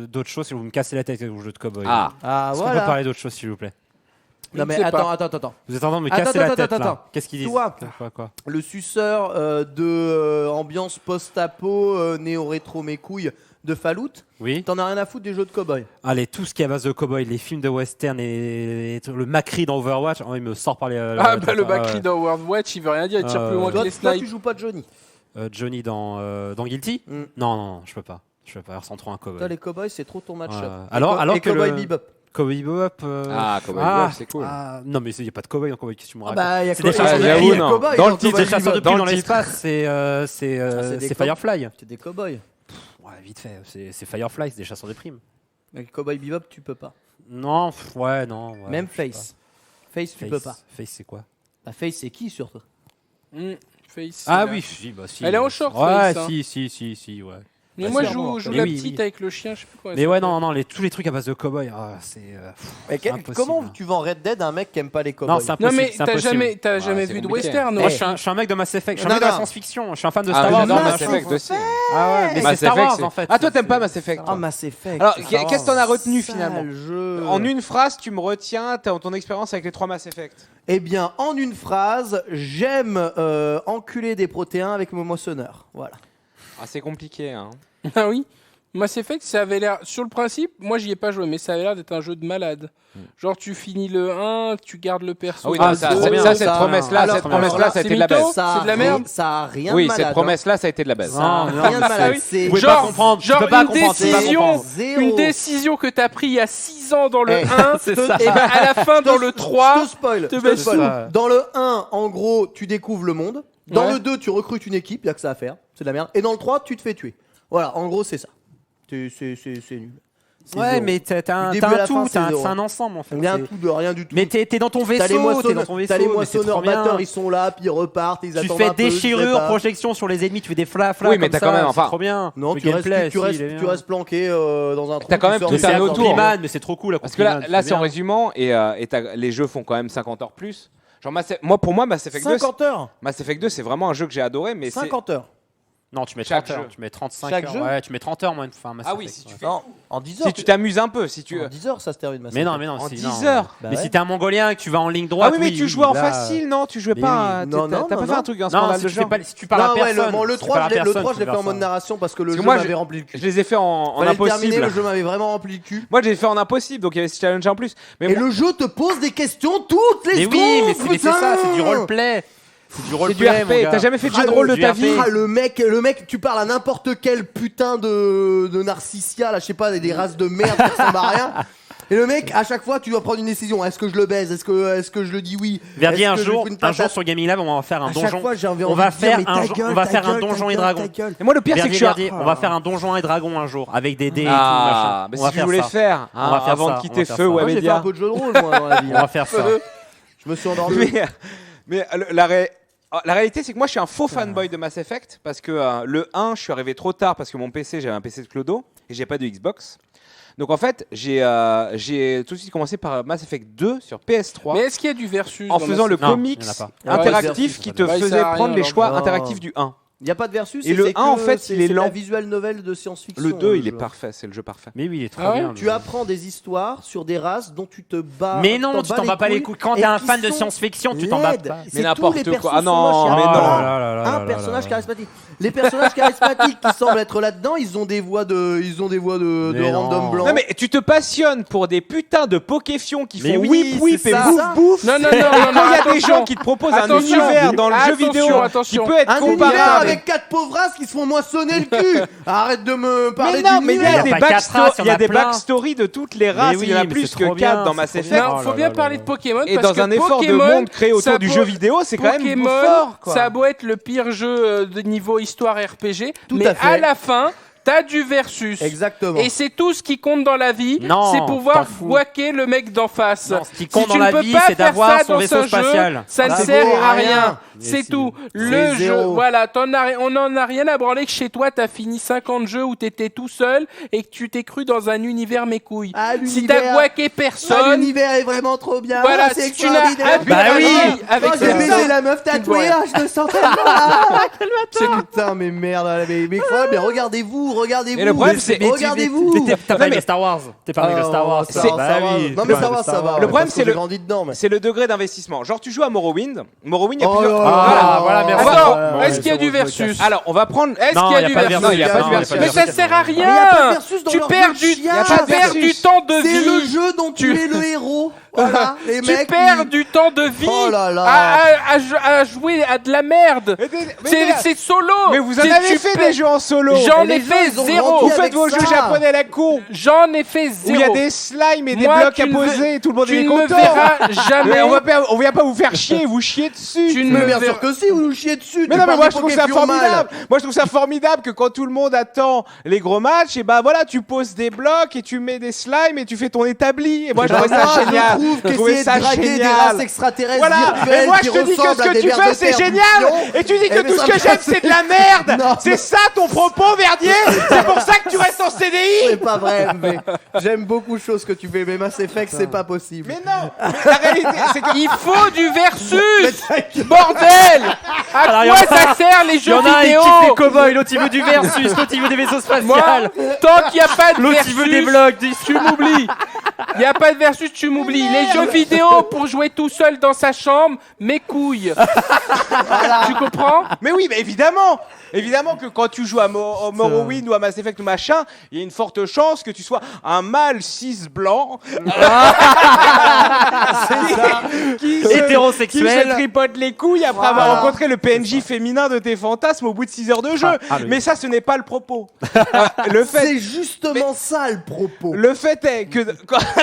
d'autres choses si vous me cassez la tête avec le jeu de cowboy? Est-ce qu'on peut parler d'autres choses, s'il vous plaît? Non mais attends. Vous êtes en train de me casser la tête là. Qu'est-ce qu'ils disent? Toi, quoi le suceur de ambiance post-apo, néo-rétro mes couilles de Fallout. Oui. T'en as rien à foutre des jeux de cowboy. Allez, tout ce qui est à base de cowboy, les films de western et le Macri dans Overwatch, il me sort par les. Le Macri dans Overwatch, il veut rien dire, il tire plus loin que les snipes. Toi, tu joues pas Johnny. Johnny dans Guilty? Non, je peux pas. Je ressens trop un cowboy. Toi, les cowboys, c'est trop ton match-up. Alors que Cowboy Bebop. Cowboy Bebop. Cowboy Bebop, c'est cool. Non, mais il n'y a pas de cowboy dans Cowboy, qu'est-ce que tu me racontes? Il y a des chasseurs de prix. Dans le titre, des chasseurs de prix dans l'espace, c'est Firefly. C'est des cowboys. Ouais, vite fait, c'est Firefly, c'est des chasseurs de primes. Avec Cowboy Bebop, tu peux pas. Non. Même Face. Face, tu peux pas. Face, c'est quoi? Face, c'est qui surtout? Face. Oui, si. Elle est en short, ouais, Face. Si, ouais. Mais moi, je joue la petite avec le chien, je sais plus quoi. Mais ouais, non, tous les trucs à base de cowboy, c'est comment tu vends Red Dead à un mec qui aime pas les cowboys? Non, c'est impossible. Non, mais t'as jamais vu de western, Moi, je suis un mec de Mass Effect, je suis un mec de la science-fiction, je suis un fan de Star Wars. J'adore Mass Effect aussi. Ah ouais, mais c'est Star Wars en fait. Ah, toi, t'aimes pas Mass Effect? Mass Effect. Alors, qu'est-ce que t'en as retenu finalement? En une phrase, tu me retiens ton expérience avec les 3 Mass Effect. Eh bien, en une phrase, j'aime enculer des protéins avec mon moissonneur. Voilà. C'est compliqué, hein. Ah oui. Mass Effect, ça avait l'air, sur le principe, moi j'y ai pas joué, mais ça avait l'air d'être un jeu de malade. Genre tu finis le 1, tu gardes le perso. Cette promesse-là, ça a été de la baisse. C'est de la merde. Ça a rien de Oui, malade. cette promesse-là, ça a été de la baisse. Rien de malade. Vous pouvez pas comprendre. Une décision que t'as pris il y a 6 ans dans le 1, c'est ça. Et à la fin dans le 3, je te spoil. Dans le 1, en gros, tu découvres le monde. Dans le 2, tu recrutes une équipe, il y a que ça à faire. C'est de la merde. Et dans le 3, tu te fais tuer. Voilà, en gros, c'est ça. C'est nul. C'est Ouais, zéro. mais t'as un Du début à la tout, fin, c'est c'est un ensemble en fait. Rien C'est- tout de rien du tout. Mais t'es dans ton vaisseau, T'as les t'es dans moissonneurs, ton vaisseau, t'as les mais c'est moissonneurs trop bien. batteurs, ils sont là, puis ils repartent, ils Tu attendent fais un peu, je sais déchirure, pas. projection sur les ennemis, tu fais des flaflas. Oui, mais comme t'as quand ça, même, enfin- c'est trop bien. Non, Le tu restes, gameplay, tu si, restes, il est bien. tu restes planqué dans un trou. T'as quand même tu sors tout du un cercle. autour. Compliment, mais c'est trop cool. Parce que là c'est en résumant et les jeux font quand même 50 heures plus. Genre pour moi Mass Effect 2, 50 heures. Mass Effect 2 c'est vraiment un jeu que j'ai adoré, mais c'est 50 heures. Non, tu mets Chaque 30 heures, jeu. tu mets 35 Chaque heures. jeu Ouais, tu mets 30 heures moins. Enfin, Mass Ah oui, Effect, si tu ouais. fais Non, en 10 heures. si tu t'amuses un peu, si tu En 10 heures, ça se termine. Mais non, mais non, en c'est 10 non. heures. Bah Mais ouais. si t'es un mongolien et que tu vas en ligne Ah droite. oui, mais tu jouais en là, facile, non? Tu jouais mais pas. oui. Non, T'as non, pas non, fait un truc un Non, scandale si de tu, genre. fais pas, si tu parles à Non, ouais, personne. le si tu 3, parles à je l'ai personne, je tu l'ai peux fait en faire mode ça. narration parce que le Parce que jeu moi, m'avait rempli le cul. Je les ai fait en Fallait le terminer, impossible. le jeu m'avait vraiment rempli le cul. Moi, je les ai fait en impossible, donc il y avait ce challenge en plus. Mais Et moi- le jeu te pose des questions toutes les Mais secondes. oui, mais c'est putain. ça, c'est du roleplay. C'est du c'est roleplay. du RP. mon gars. T'as jamais fait de Ah, jeu de rôle de du ta RP. vie? Ah, le mec, tu parles à n'importe quel putain de narcissia, là, je sais pas, des races de merde qui ressemblent à rien. Et le mec, à chaque fois, tu dois prendre une décision. Est-ce que je le baise? Est-ce que je le dis oui? Verdier, Est-ce un que je lui jour, fous une un jour patate sur Gaming Lab, on va faire un À chaque donjon. fois, j'ai envie On va de dire, faire mais un ta jour- gueule, on va ta faire un gueule, donjon ta et gueule, dragon. ta gueule. Et moi, le pire, c'est que je Verdier, suis Verdier, on va faire un donjon et dragon un jour avec des dés et tout. Ah, machin. mais On va si je faire voulais ça. faire, On va faire avant ça, de on quitter va faire Feu ça. Moi, j'ai fait Webedia. un peu de jeu de rôle, moi, dans la vie. On va faire ça. Je me suis endormi. Mais la réalité, c'est que moi, je suis un faux fanboy de Mass Effect parce que le 1, je suis arrivé trop tard parce que mon PC, j'avais un PC de Clodo et j'ai pas de Xbox. Donc en fait, j'ai tout de suite commencé par Mass Effect 2 sur PS3 Mais est-ce qu'il y a du versus en dans faisant le Mass Non, comics il y en a pas. interactif Ouais, qui te bah, il faisait sert à prendre rien, les alors. choix Non. interactifs du 1. Il n'y a pas de versus. Et le c'est 1, en que fait, c'est- il est c'est la lent. visual novel de science-fiction. Le 2, il jeu. est parfait, c'est le jeu parfait. Mais oui, il est trop Ah ouais bien. Tu apprends des histoires sur des races dont tu te bats. Mais non, tu t'en bats pas les couilles. Quand t'es un fan de science-fiction, tu t'en bats laides. pas. C'est Mais n'importe tous les persos quoi. Ah sont non, moches, il y a mais pas non. un personnage charismatique. Les personnages charismatiques qui semblent être là-dedans, ils ont des voix de Mais non. random blanc. Non mais tu te passionnes pour des putains de pokéfions qui Mais font oui, whip whip c'est et ça. bouffe bouffe. Non, non, non, Et non, quand il y a des attention. gens qui te proposent un Attention. univers dans le jeu Attention, vidéo attention. qui peut être Un univers comparable. avec 4 pauvres races qui se font moissonner le cul. Arrête de me parler Mais non, mais il y d'univers. a des pas quatre races, backstories, il y en il y a a des plein. backstories de toutes les races, oui, il y en a mais plus c'est que trop 4 bien, dans c'est Mass trop Effect. bien. Non, faut bien parler de Pokémon. Et parce dans que un effort de Pokémon, monde créé autour ça du peut- jeu vidéo, c'est quand même Pokémon, fort quoi. ça a beau être le pire jeu de niveau histoire RPG, Tout mais à fait. à la fin, t'as du versus. Exactement. Et c'est tout ce qui compte dans la vie, Non, c'est t'en pouvoir fous. whacker le mec d'en face. Non, ce qui compte si dans tu la ne peux vie, pas c'est faire d'avoir ça son dans vaisseau un jeu, spatial. ça ne Bravo, sert à rien. rien. Mais C'est si. tout. C'est Le jeu, zéro. voilà, on en a rien à branler que chez toi, t'as fini 50 jeux où t'étais tout seul et que tu t'es cru dans un univers mes couilles. Ah, Si l'univers- t'as whacké Ah, personne, l'univers est vraiment trop bien. Voilà, Ah, c'est si tu n'as extraordinaire. appuyé Bah la oui. magie avec Quand j'ai ça. baisé la meuf Tu ne vois tatouée, rien. ah, je me sens tellement là. Putain, mais merde, mais quoi, mais regardez-vous. Mais le problème, c'est- regardez-vous. T'as pas aimé Star Wars. T'es pas aimé Star Wars. ça ça. va, Bah ça va. oui, Non t'es mais pas ça aimé va, Star ça va. Wars. Le problème, parce c'est que j'ai le- grandi dedans, mais. C'est le degré d'investissement. Genre tu joues à Morrowind, il y a Oh plusieurs. là là. Ah, voilà, merci. Attends, Bon, est-ce ouais, qu'il y a c'est du bon, je me versus Alors on va prendre. Est-ce Non, qu'il y a y a du pas de versus Non, il y a pas de Non, versus. il y a Mais pas de ça sert à Mais y a pas de rien. versus dans Tu leur perds jeu du, de tu chien. Y a pas de perds versus. du temps de C'est le vie. jeu dont tu es le héros. Voilà, les Tu mecs. perds ils- du temps de vie Oh là là. à jouer à de la merde. C'est solo. Mais vous en C'est- avez tu fait perds- des jeux en solo. J'en Et les ai gens, fait ils ont zéro. grandi Vous faites avec vos ça. jeux japonais à la con. J'en ai fait Où zéro. il y a des slimes et des Moi, blocs tu à ne poser et tout le monde Tu est ne me content. verras jamais. Mais on vient pas vous faire chier, vous chier dessus. Tu ne Mais me bien verras- sûr que si, vous nous chiez dessus. Mais tu non, mais parles moi des je trouve ça Poképions mal. formidable. Moi je trouve ça formidable que quand tout le monde attend les gros matchs, et bah voilà, tu poses des blocs et tu mets des slimes et tu fais ton établi. Et moi je Bah, trouvais moi, ça je génial. trouve Je trouvais qu'essayer ça de draguer des génial. races extraterrestres Voilà, virtuelles et moi qui je te dis que ressemblent ce à que des tu vers fais de c'est terre génial. bouillants. Et tu dis Eh, que mais tout ça ce que me j'aime casse- c'est de la merde. Non. C'est ça ton propos, Verdier. C'est pour ça que tu restes en CDI. C'est pas vrai, mais j'aime beaucoup de choses que tu fais, mais Mass Effect, c'est pas possible. Mais non, mais la réalité c'est que Il faut du versus. Mais Bordel. À Alors, quoi y en a- ça sert les Il y jeux en a un qui vidéo fait cowboy, l'autre il veut du versus, l'autre il veut des vaisseaux Moi, spatials, tant qu'il n'y a pas de l'autre il veut des versus, blocs. tu m'oublies. Il n'y a pas de versus, tu m'oublies. Les jeux vidéo pour jouer tout seul dans sa chambre, mes couilles. Tu comprends? Mais oui, mais évidemment. Évidemment que quand tu joues à Morrowind ou à Mass Effect ou machin, il y a une forte chance que tu sois un mâle cis blanc qui se Hétérosexuel. tripote les couilles après avoir rencontré le PNJ féminin de tes fantasmes au bout de 6 heures de jeu. Mais ça, ce n'est pas le propos. Le fait, c'est justement ça le propos. le fait est que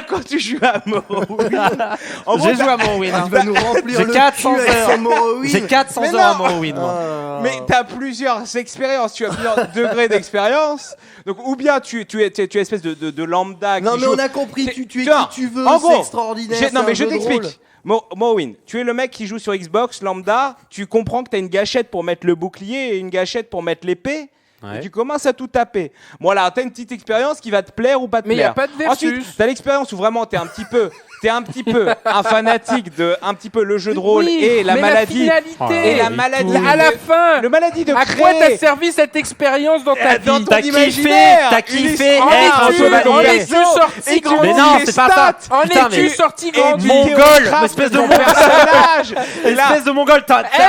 quand tu joues à Morrowind, en gros, J'ai joué à Morrowind. Tu vas nous remplir J'ai le 400 cul avec heures. son Morrowind. J'ai 400 Mais heures à non. Morrowind, moi. mais t'as plusieurs expériences, tu as plusieurs degrés d'expérience. expérience. Donc, ou bien tu es espèce de lambda. Non, qui mais joue... on a compris, tu es qui tu veux, en gros, c'est extraordinaire. Non, mais je c'est un jeu de t'explique. rôle. Morrowind, tu es le mec qui joue sur Xbox lambda, tu comprends que tu as une gâchette pour mettre le bouclier et une gâchette pour mettre l'épée. Ouais. Et tu commences à tout taper. Bon, là, t'as une petite expérience qui va te plaire ou pas te Mais plaire. y a pas de versus. Ensuite, t'as l'expérience où vraiment t'es un petit peu un fanatique de un petit peu le jeu de rôle Oui, et la mais maladie. La finalité. Et la maladie. À la fin, le maladie de à créer. quoi t'as servi cette expérience dans ta dans vie? ton T'as imaginaire. kiffé En être un es-tu chevalier. sorti grand? Mais non, c'est pas ça. En Putain, es-tu mais- sorti Et grand? du Mongol, Théocraft espèce de ton mongol. personnage. Et là, Espèce de mongol,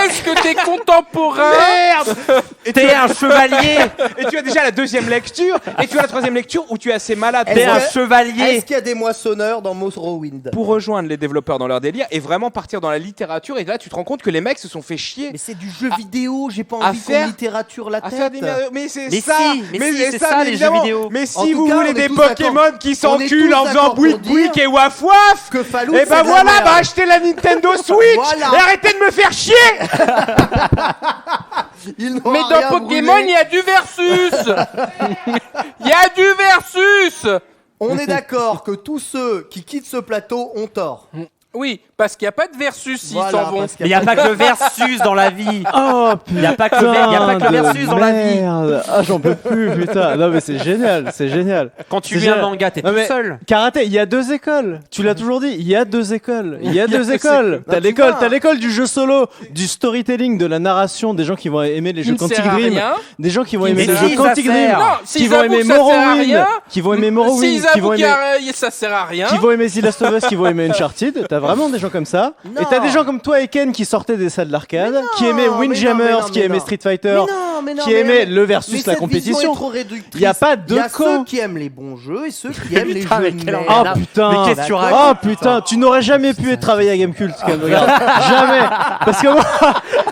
Est-ce que t'es contemporain? merde. t'es un chevalier. Et tu as déjà la deuxième lecture et tu as la troisième lecture où tu es assez malade. T'es un Est-ce chevalier. Est-ce qu'il y a des moissonneurs dans Morrowind? Pour rejoindre les développeurs dans leur délire et vraiment partir dans la littérature, et là tu te rends compte que les mecs se sont fait chier Mais c'est du jeu vidéo, j'ai pas à envie qu'on faire- littérature la à faire des tête. merdes. Mais c'est Mais ça, si, mais si, c'est ça, mais les évidemment. jeux vidéo. Mais En si tout vous cas, voulez on est des tous Pokémon d'accord. qui On est s'enculent tous en faisant d'accord bouic pour bouic dire et waf waf, Que Fallout, et c'est bah de la voilà, merde. bah achetez la Nintendo Switch Voilà. et arrêtez de me faire chier. Il n'aura Mais dans rien Pokémon, brûlé. il y a du versus. Il y a du versus. On est d'accord que tous ceux qui quittent ce plateau ont tort. Oui, parce qu'il n'y a pas de versus s'ils Voilà, s'en vont. parce qu'il Mais il y a n'y a pas que le versus dans la vie. Oh Il n'y a pas que le versus dans la vie. Merde. Ah, j'en peux plus, putain. Non, mais c'est génial, c'est génial. Quand tu C'est lis un génial. manga, t'es Non, tout mais- seul. Karaté, il y a deux écoles. Tu l'as toujours dit, il y a deux écoles. Il y a deux deux écoles. Non, tu vois. T'as l'école du jeu solo, du storytelling, de la narration, des gens qui vont aimer les jeux Qui ne Quantic sert à Dream, rien. des gens qui vont Qui aimer ne les sert jeux à Quantic rien. Dream, Non, qui s'ils vont avouent aimer que ça sert à Morrowind, rien, qui vont aimer Morrowind, S'ils qui vont avouent aimer que ça sert à rien. qui vont aimer The Last of Us, qui vont aimer Uncharted. T'as vraiment des gens comme ça. Non. Et t'as des gens comme toi et Ken qui sortaient des salles d'arcade, Mais qui non, aimaient mais non, Windjammers, mais non, qui mais aimaient non. Street Fighter, Mais non, mais non, qui mais aimaient non. le versus Mais la cette compétition. vision est trop réductrice. Il y a pas Il y de a camp. ceux qui aiment les bons jeux et ceux qui aiment les Putain, jeux mais de quel merde. Oh enfer. putain. Mais qu'est-ce que tu D'accord. racontes? Oh putain, tu n'aurais jamais pu travailler à Gamecult, Ken, regarde. Jamais.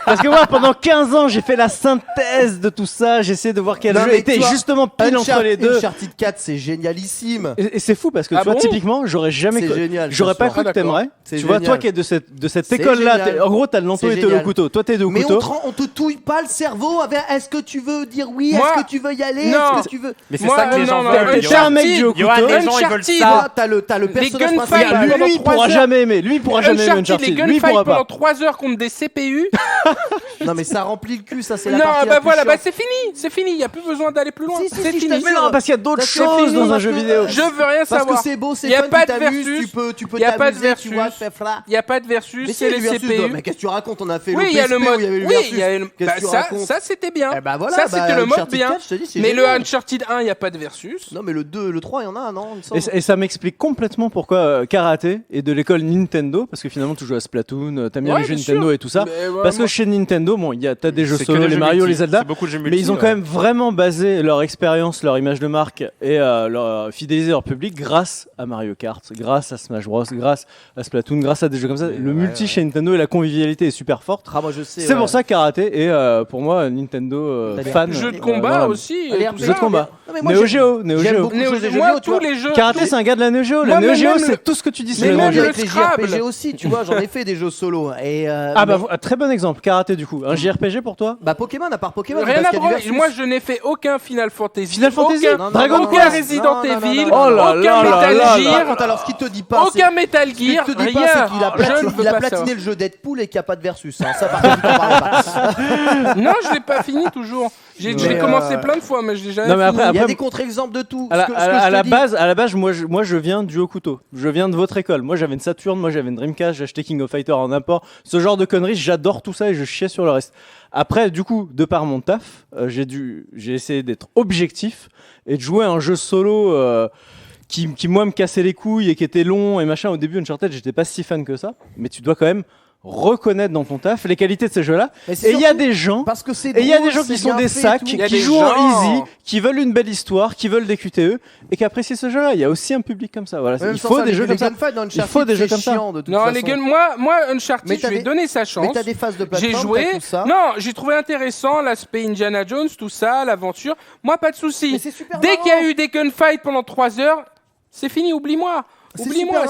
Parce que moi, pendant 15 ans, j'ai fait la synthèse de tout ça. J'ai essayé de voir quel Non, jeu mais était tu vois, justement pile entre les deux. Uncharted 4, c'est génialissime. Et c'est fou parce que Ah tu vois, bon typiquement, j'aurais jamais C'est cru. génial. J'aurais ce pas soir. cru que t'aimerais. C'est Tu vois, génial. toi qui es de cette C'est école-là, génial. en gros, t'as le menton C'est et t'es au génial. couteau. Toi, t'es au Mais couteau. on te touille pas le cerveau avec est-ce que tu veux dire oui, Moi- est-ce que tu veux y aller, Non. est-ce que tu veux. Mais c'est Moi, ça que les gens non, veulent. T'es un mec du au Johan, couteau. les gens ils veulent Uncharted. ça. Toi, t'as le personnage gunfights, principal. pendant Lui, il 3 pourra heures. jamais aimer. Lui, il pourra jamais aimer Uncharted, les Uncharted. Lui, il pourra gunfights pas. pendant 3 heures contre des CPU. Non mais ça remplit le cul, ça c'est la Non, partie bah la plus voilà, bah chiante. c'est fini. Il y a plus besoin d'aller plus loin. Si, si, C'est si, je fini. t'assure. Mais non, parce qu'il y a d'autres Ça, c'est choses fini, dans un parce jeu que- vidéo. Je veux rien Parce que savoir. c'est beau, c'est Y a fun, pas tu de t'amuses, versus. tu peux Y a pas de t'amuser, tu vois, versus. faire fla. Il n'y a pas de versus, Mais c'est si, les le versus, CPU. mais qu'est-ce que tu racontes? On a fait Oui, le il y a le PSP où mode. il y avait le Oui, versus. il y a le. Qu'est-ce Bah, que tu ça, racontes? ça c'était bien. Eh bah voilà, Ça c'était le mode Uncharted bien. 4, je te dis, c'est Mais le génial. Uncharted 1, il n'y a pas de versus. Non mais le 2, le 3, il y en a un, non il me semble. Et ça m'explique complètement pourquoi Karaté est de l'école Nintendo, parce que finalement tu joues à Splatoon, t'aimes bien Ouais, les jeux bien Nintendo sûr. et tout ça. Mais, ouais, Parce que moi- chez Nintendo, bon, t'as des jeux C'est que solo, des les jeux Mario, multi. les Zelda, C'est beaucoup de jeux mais multi, ils ont ouais. quand même vraiment basé leur expérience, leur image de marque et fidélisé leur public grâce à Mario Kart, grâce à Smash Bros, grâce à Splatoon, grâce à des jeux comme ça. Le multi chez Nintendo et la convivialité est super forte. Ah, moi je sais. C'est ouais. pour ça que Karaté est pour moi Nintendo T'as des fan. Jeu de dans combat la- aussi. Allez, tout jeu ça. de combat. Non, mais moi, Neo j'aime- Geo, Neo j'aime Geo. beaucoup de choses de jeux Moi, vidéo, tu tous vois. les jeux. Karaté, c'est un gars de la Neo Geo. La Moi, Neo même Geo, le- c'est tout ce que tu dis sur Mais la même Neo Geo. Avec les Scrabble. JRPG aussi, tu vois, j'en ai fait des jeux solo. Et Ah bah très bon exemple, Karaté du coup. Un JRPG pour toi? bah Pokémon, à part Pokémon, Rien parce à qu'il y a du branler. versus. Moi, je n'ai fait aucun Final Fantasy. Final Fantasy aucun, Non, non, Dragon non, non, aucun non, Resident non, non, Evil, non, non, non. Oh là aucun là là Metal là Par Gear, contre, alors ce qu'il te dit pas, aucun Metal ce qu'il Gear, te dit pas, rien. c'est qu'il a, Je ne veux il a pas platiné savoir. le jeu Deadpool et qu'il n'y a pas de versus. Hein. Ça, par contre, il t'en parle pas. Non, je l'ai pas fini toujours. J'ai Mais, commencé plein de fois, mais je l'ai jamais Non, mais fini. Il y a après, des contre-exemples de tout. À la, Ce que à je la- te à la dis- base, moi je viens du haut couteau. Je viens de votre école. Moi j'avais une Saturn, moi j'avais une Dreamcast, j'ai acheté King of Fighter en import. Ce genre de conneries, j'adore tout ça et je chiais sur le reste. Après, du coup, de par mon taf, j'ai essayé d'être objectif et de jouer à un jeu solo qui moi me cassait les couilles et qui était long et machin. Au début, Uncharted, j'étais pas si fan que ça. Mais tu dois quand même reconnaître dans ton taf les qualités de ces jeux-là. Mais c'est Et il y a surtout des gens. parce que c'est Et il y a drôle, des gens qui c'est sont bien des fait et sacs, tout. Il y a qui des jouent en gens- easy, qui veulent une belle histoire, qui veulent des QTE et qui apprécient ce jeu-là. Il y a aussi un public comme ça. Voilà. Même Il sans faut ça, des les- jeux les comme ça. gunfights dans Il faut Uncharted, des jeux c'est comme ça. chiant, de toute Non, façon. les guns, moi Mais Uncharted, je t'as lui ai des- donné sa chance. Mais t'as des phases de J'ai plateforme, joué. t'as tout ça. Non, j'ai trouvé intéressant l'aspect Indiana Jones, tout ça, l'aventure. Moi, pas de Mais souci. c'est super Dès qu'il y a marrant. eu des gunfights pendant 3 heures, c'est fini, oublie-moi. Oublie-moi,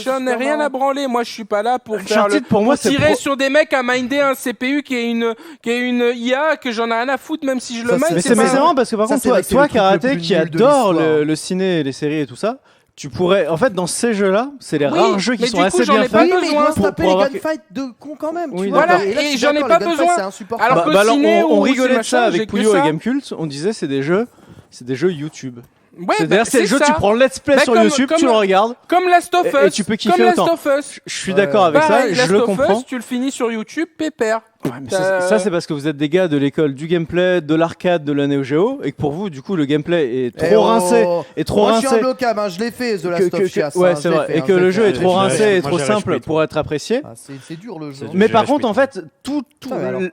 j'en ai rien à branler. Moi, je suis pas là pour faire pour moi, tirer sur des mecs à minder un CPU qui est une IA que j'en ai rien à foutre, même si je le mine. Mais c'est marrant parce que par contre, toi, Karaté, qui adore le ciné, les séries et tout ça, tu pourrais, en fait, dans ces jeux-là, c'est les rares jeux qui sont assez bien faits. Oui, mais ils doivent se taper les gunfights de con quand même. Oui, voilà, et j'en ai pas besoin. Alors que ciné, on rigolait de ça avec Pouillot et Gamecult. On disait c'est des jeux YouTube. Ouais, c'est le jeu, tu prends le let's play sur YouTube, tu le regardes. Comme Last of Us. Et tu peux kiffer autant. Je suis d'accord avec ça, je le comprends. Tu le finis sur YouTube, pépère. Ouais, mais ça c'est parce que vous êtes des gars de l'école du gameplay, de l'arcade, de la Neo Geo, et que pour vous, du coup, le gameplay est trop rincé. Moi, je suis imbloquable, je l'ai fait, The Last of Us. Ouais, c'est vrai. Et que le jeu est trop rincé et trop simple pour être apprécié. C'est dur le jeu. Mais par contre, en fait,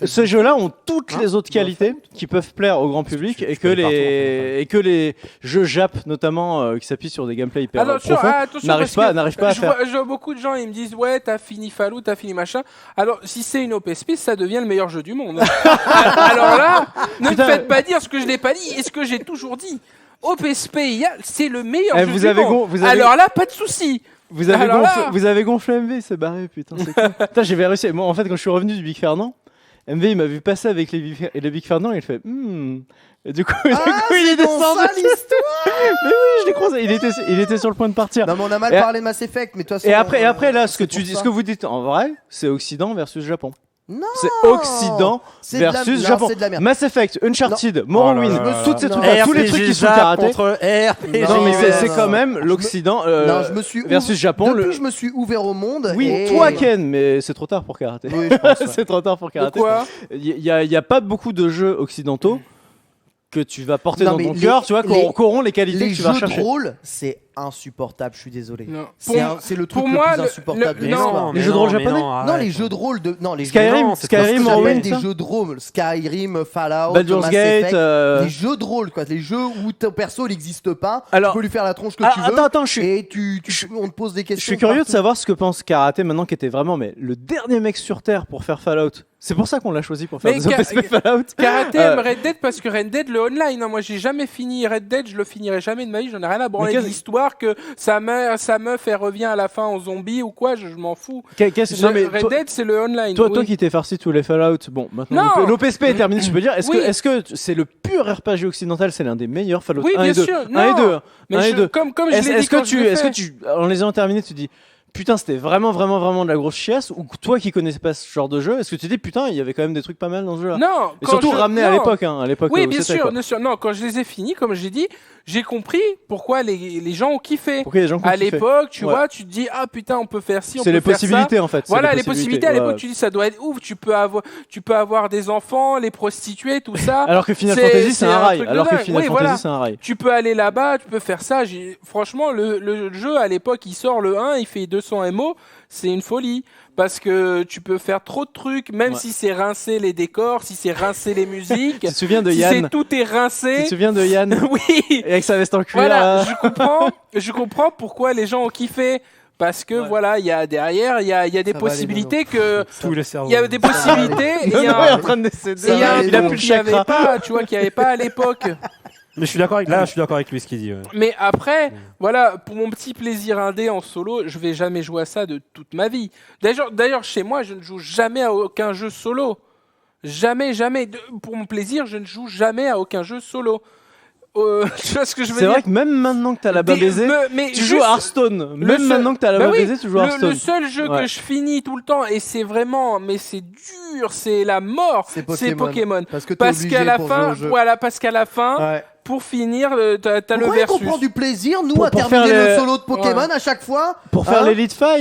ces jeux-là ont toutes les autres qualités qui peuvent plaire au grand public et que les jeux Jap, notamment, qui s'appuient sur des gameplays hyper profonds, n'arrivent pas à faire. Je vois beaucoup de gens, ils me disent ouais, t'as fini Fallout, t'as fini machin. Alors, si c'est une open space, ça devient le meilleur jeu du monde. Alors là, ne me faites pas dire ce que je n'ai pas dit et ce que j'ai toujours dit. OPSP, c'est le meilleur jeu du monde. Alors là, pas de souci. Vous avez gonflé MV, c'est barré, putain, c'est cool. Putain, j'ai réussi. Moi, en fait, quand je suis revenu du Big Fernand, MV, il m'a vu passer avec les Big Fernand et il fait Et du coup, il est descendu. C'est ça l'histoire. Mais oui, je l'ai croisé. Il était sur le point de partir. Non, mais on a mal parlé de Mass Effect, mais toi. Et après, là, ce que vous dites en vrai, c'est Occident versus Japon. Non, c'est Occident versus Japon. Mass Effect, Uncharted, Morrowind, toutes ces trucs-là, tous les trucs qui sont karaté contre RPG. Non, mais c'est quand même l'Occident versus Japon. Depuis, je me suis ouvert au monde. Oui, toi, Ken, mais c'est trop tard pour karaté. Oui, je pense, ouais. C'est trop tard pour karaté. Pourquoi ? Il y a pas beaucoup de jeux occidentaux que tu vas porter dans ton cœur, tu vois, qu'auront les qualités que tu vas chercher. Les jeux de rôle, c'est insupportable, je suis désolé. C'est le truc pour le moi, plus insupportable de l'histoire. Les jeux de rôle japonais ? Non, les jeux de rôle de... Non, les Skyrim, Morrowind, des jeux de rôle. Skyrim, Fallout, Baldur's Mass Gate, Effect, les jeux de rôle, quoi. Les jeux où ton perso n'existe pas, alors, tu peux lui faire la tronche que tu veux. Attends, et on te pose des questions. Je suis curieux de savoir ce que pense Karaté maintenant, qui était vraiment le dernier mec sur Terre pour faire Fallout. C'est pour ça qu'on l'a choisi pour faire des OPSP Fallout. Karaté aime Red Dead parce que Red Dead, le online, moi j'ai jamais fini Red Dead, je le finirai jamais de ma vie, j'en ai rien à branler de l'histoire que sa meuf elle revient à la fin en zombie ou quoi, je m'en fous. Red Dead c'est le online. Toi qui t'es farci tous les Fallout, bon maintenant l'OPSP est terminé, je peux dire. Est-ce que c'est le pur RPG occidental, c'est l'un des meilleurs Fallout 1 et 2. Sûr. 1 et 2. Mais comme je l'ai dit quand je l'ai fait. Est-ce que tu en les ayant terminés, tu dis putain, c'était vraiment de la grosse chiasse, ou toi qui connaissais pas ce genre de jeu, est-ce que tu dis putain, il y avait quand même des trucs pas mal dans ce jeu-là? Non, et surtout ramené à l'époque, oui, bien sûr. Non, quand je les ai finis, comme j'ai dit, j'ai compris pourquoi les gens ont kiffé. À l'époque, tu vois, tu te dis ah putain, on peut faire ci, on peut faire ça. C'est les possibilités en fait. Voilà, les possibilités. À l'époque, tu dis ça doit être ouf. Tu peux avoir des enfants, les prostituées, tout ça. Alors que Final Fantasy c'est un rail. Tu peux aller là-bas, tu peux faire ça. Franchement, le jeu à l'époque, il sort le 1, il fait 200 MO, c'est une folie. Parce que tu peux faire trop de trucs, même si c'est rincer les décors, si c'est rincer les musiques. Tu te souviens de Yann ? Tout est rincé. Tu te souviens de Yann ? Oui. Et avec sa veste en cuir. Voilà, je comprends pourquoi les gens ont kiffé. Parce que voilà, il y a derrière, il y a des possibilités que. Il y a des possibilités. Il y a en train de décéder. Il y a un truc qu'il n'y avait pas, tu vois, qu'il n'y avait pas à l'époque. Mais je suis d'accord avec lui ce qu'il dit. Ouais. Mais après, voilà, pour mon petit plaisir indé en solo, je vais jamais jouer à ça de toute ma vie. D'ailleurs, chez moi, je ne joue jamais à aucun jeu solo. Jamais. Pour mon plaisir, je ne joue jamais à aucun jeu solo. Tu vois ce que je veux dire ? C'est vrai que même maintenant que t'as la bas baisée, tu joues à Hearththone. Même maintenant que t'as la bas baisée, tu joues à Hearthstone. Le seul jeu que je finis tout le temps, et c'est vraiment, mais c'est dur, c'est la mort, c'est Pokémon. Parce qu'à la fin, pour finir, t'as le versus. On prend du plaisir, nous, à terminer le solo de Pokémon à chaque fois. Pour faire l'Elite 5.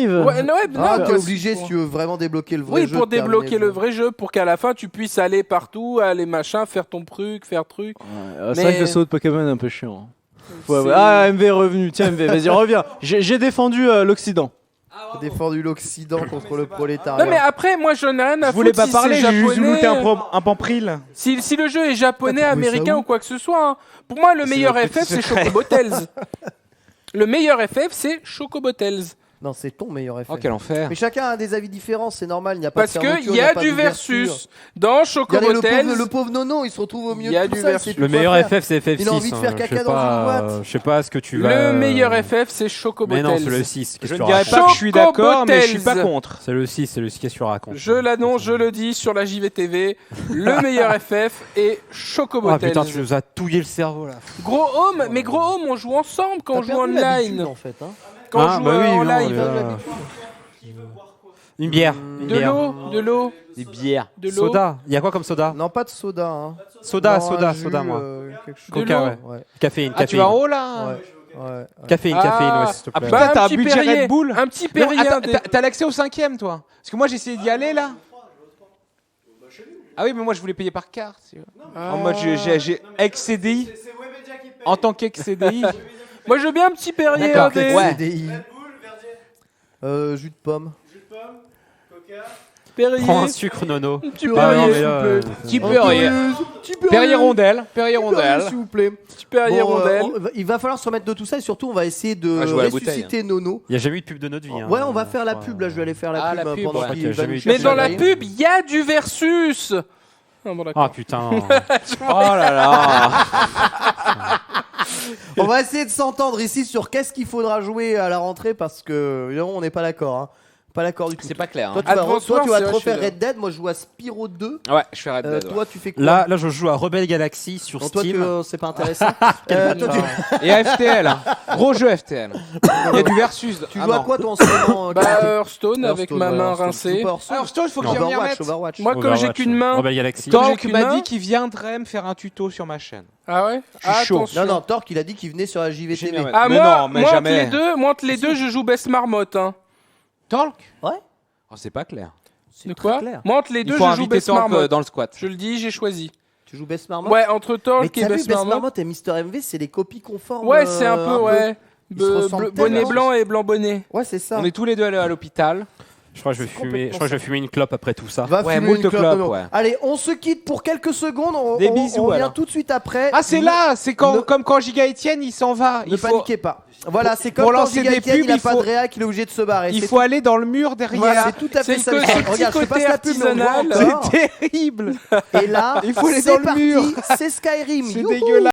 T'es obligé si tu veux vraiment débloquer le vrai jeu. Oui, pour débloquer le vrai jeu, pour qu'à la fin, tu puisses aller partout, aller machin, faire ton truc, faire truc. C'est vrai que le solo de Pokémon est un peu chiant. Ah, MV est revenu. Tiens, MV, vas-y, reviens. J'ai défendu l'Occident. Défendu l'Occident contre le prolétariat. Non mais après moi j'en ai rien à foutre. Je voulais pas parler, j'ai juste voulu un pampril. Si le jeu est japonais, américain ou quoi que ce soit, hein. Pour moi le meilleur FF c'est Chocobo Tales. Le meilleur FF c'est Chocobo Tales. Non, c'est ton meilleur FF. Oh, quel enfer. Mais chacun a des avis différents, c'est normal. Il n'y a pas Parce de fermeture, qu'il y a pas du d'ouverture. versus. Dans Chocobo Tales, Le pauvre Nono, il se retrouve au milieu Il y a de tout du ça. il versus. sait plus Le quoi meilleur faire. FF, c'est FF6. Il a envie de faire hein. caca Je sais dans une pas, boîte. je sais pas ce que tu vas. le meilleur FF, c'est Chocobo Mais non, Tales. c'est le 6. Je ne dirais pas que je suis d'accord, mais je suis pas contre. C'est le 6, c'est le 6 qui raconte. Je l'annonce, je le dis sur la JVTV. Le meilleur FF est Chocobo Ah Tales. putain, tu nous as touillé le cerveau là. Gros Home, mais Gros Home, on joue ensemble quand T'as on joue perdu l'habitude, online. en fait. Hein. Quand on Ah, joue bah oui, en non, live. mais là- Une bière. Une De bière. l'eau, de l'eau, Des bières. de l'eau. Soda. Il y a quoi comme soda? Non, pas de soda. Hein. Soda, Non, soda, un jus, soda, moi. quelque chose. De Coca, l'eau. ouais. Ouais, Caféine, Ah, tu caféine. vas en haut là ouais. Caféine, Ah. caféine, ouais, s'il te Ah plaît. putain, Bah, t'as un petit budget Perrier, Red Bull. un petit Non, Perrier. attends, des- t'as l'accès au 5ème, toi? Parce que moi, j'ai essayé d'y aller là. Ah oui, mais moi, je voulais payer par carte. tu vois. En mode, j'ai ex-CDI. En tant qu'ex-CDI. Moi, je veux bien un petit Perrier. D'accord, des- ouais. CDI. Jus de pomme. Perrier. Prends un sucre, Nono. Petit Ah non, Perrier. mais là, Petit Perrier. Perrier rondelle. Perrier rondelle. S'il vous plaît. Petit Perrier Bon, rondelle. il va falloir se remettre de tout ça et surtout on va essayer de On va jouer à la bouteille, ressusciter Nono. il n'y a jamais eu de pub de notre vie. hein. Ouais, on va faire la Je pub crois. là, je vais aller faire la Ah, pub la pub, pendant ouais. qu'il Ok, va jamais nous eu. Mais chercher dans la la grille. pub, il y a du versus. Ah, bon, d'accord. Ah putain. Oh là là. On va essayer de s'entendre ici sur qu'est-ce qu'il faudra jouer à la rentrée parce que évidemment, on n'est pas d'accord. Hein. Pas d'accord du tout. C'est pas clair. Toi, hein. tu vas, Advance toi, tu Wars, vas c'est te refaire vrai, Red Dead, moi je joue à Spyro 2. Ouais, je suis Red Dead. ouais. Toi, tu fais quoi? Là, je joue à Rebel Galaxy sur Donc, toi, Steam. c'est pas intéressant. Toi, Et à FTL. hein. Gros jeu FTL. Il y a du versus. tu Ah joues à non. quoi toi en ce moment Bah, Hearthstone avec Hearthstone, ma ouais, main Hearthstone. rincée. Tu joues pas à Hearththone Alors, Stone, faut que j'y m'y Overwatch, remette. Overwatch. Moi, comme j'ai qu'une main. Rebel Galaxy. Tant- j'ai Tank qu'une m'a main. dit qu'il viendrait me faire un tuto sur ma chaîne. Ah ouais. Je suis chaud. Attention. Non, Torque, il a dit qu'il venait sur la JVTV. Génial. Ah, Mais moi, non, mais moi, jamais. Entre les deux, je joue Best Marmotte. Hein. Talk Ouais. Oh, c'est pas clair. De très quoi clair. Moi, entre les Il deux, faut je joue inviter Best Talk Marmotte. dans le squat. Je le dis, j'ai choisi. Tu joues Best Marmotte Ouais, entre Mais Talk et t'as vu Best Best Marmotte. Marmotte et Mister MV, c'est les copies conformes. Ouais, c'est un peu, ouais. Ils se ressemblent Bonnet tellement. blanc et blanc bonnet. Ouais, c'est ça. On est tous les deux allés à l'hôpital. Je crois que je vais fumer une clope après tout ça. Va Ouais, fumer moult une clope, clopes, Nono. ouais. Allez, on se quitte pour quelques secondes. On, Des on- bisous, on revient alors. tout de suite après. Ah, c'est Ne- là. C'est quand, ne- comme quand Giga Etienne, il s'en va. Ne Il faut, paniquez pas. Voilà, c'est comme Pour quand lancer Giga des Etienne, pubs, il a il pas faut- de réac, il est obligé de se barrer. il C'est faut aller dans le mur derrière. Voilà, c'est tout à fait C'est ça. que ce petit Regarde, je fais pas côté la pub, mais on le voit artisanal. encore. C'est terrible. Et là, Il faut aller c'est dans le parti, mur. C'est Skyrim. C'est Youhou. dégueulasse.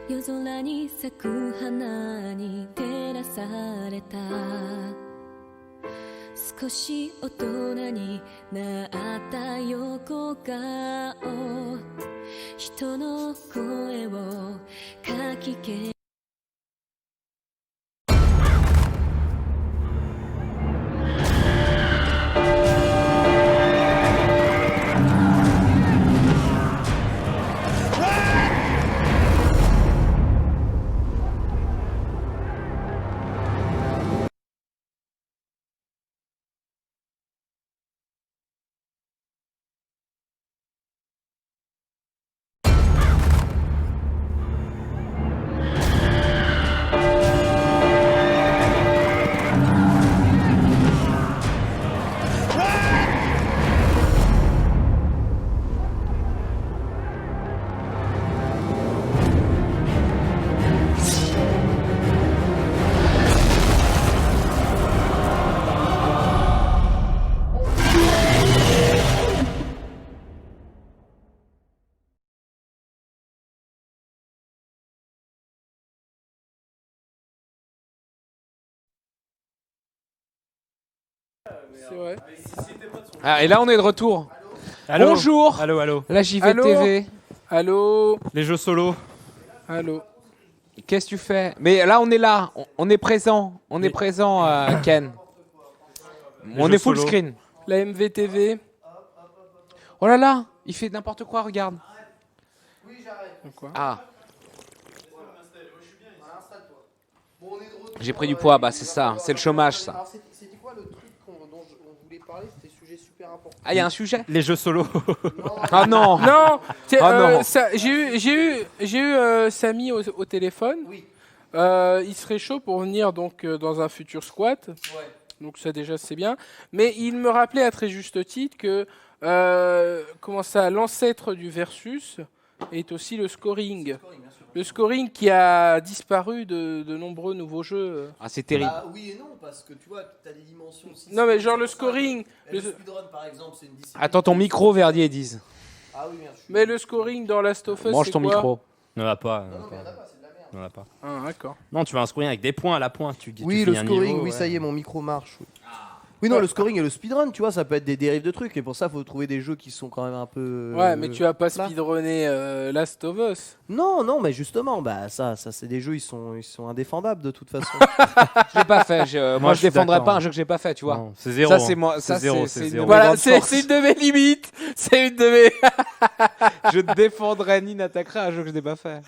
夜空に咲く花に照らされた少し大人になった横顔人の声をかき消C'est vrai. Ah, et là, on est de retour. Allô Bonjour. Allô. La JVTV. Allô. Les jeux solo. Allô. Qu'est-ce que tu fais? Mais là, on est là. On est présent. On est présent, Ken. On est full solo. screen. La MVTV. Oh là là, il fait n'importe quoi, regarde. Oui, j'arrête. Quoi? Ah, Installe-toi. Bon, on est de retour. j'ai pris du poids. Bah, c'est ça. C'est le chômage, ça. Alors, c'était quoi le truc dont on voulait parler? C'était un sujet super important. Ah, il y a un sujet? Les jeux solo. Ah non. Non, non. j'ai eu Samy au téléphone. Oui. Il serait chaud pour venir donc dans un futur squat. Ouais. Donc ça déjà c'est bien. Mais il me rappelait à très juste titre que comment ça, l'ancêtre du versus est aussi le scoring. Le scoring qui a disparu de nombreux nouveaux jeux. Ah, c'est terrible. Bah, oui et non, parce que tu vois, tu as des dimensions aussi. Non mais genre le scoring. Le speedrun, par exemple, c'est une discipline. Attends ton micro, Verdier, disent. Ah oui, merde. Mais le scoring dans Last of Us, Mange c'est ton quoi? micro. Non, a pas. Non, mais y'en a pas, c'est de la merde. Non, a pas. Ah d'accord. Non, tu vas un scoring avec des points à la pointe. Oui, tu le finis un scoring, niveau, oui, ouais. ça y est, mon micro marche. Oui. Oui, non, le scoring et le speedrun, tu vois, ça peut être des dérives de trucs. Et pour ça, il faut trouver des jeux qui sont quand même un peu. Ouais, mais tu vas pas là. speedrunner Last of Us. Non, non, mais justement, bah ça c'est des jeux, ils sont indéfendables de toute façon. Je l'ai pas fait. Moi, je je suis défendrai d'accord. pas un jeu que j'ai pas fait, tu vois. Non, c'est zéro. Ça, c'est hein. moi. C'est zéro, c'est une zéro. de mes Voilà, grandes c'est forces. une de mes limites. C'est une de mes. Je défendrai ni n'attaquerai un jeu que je n'ai pas fait.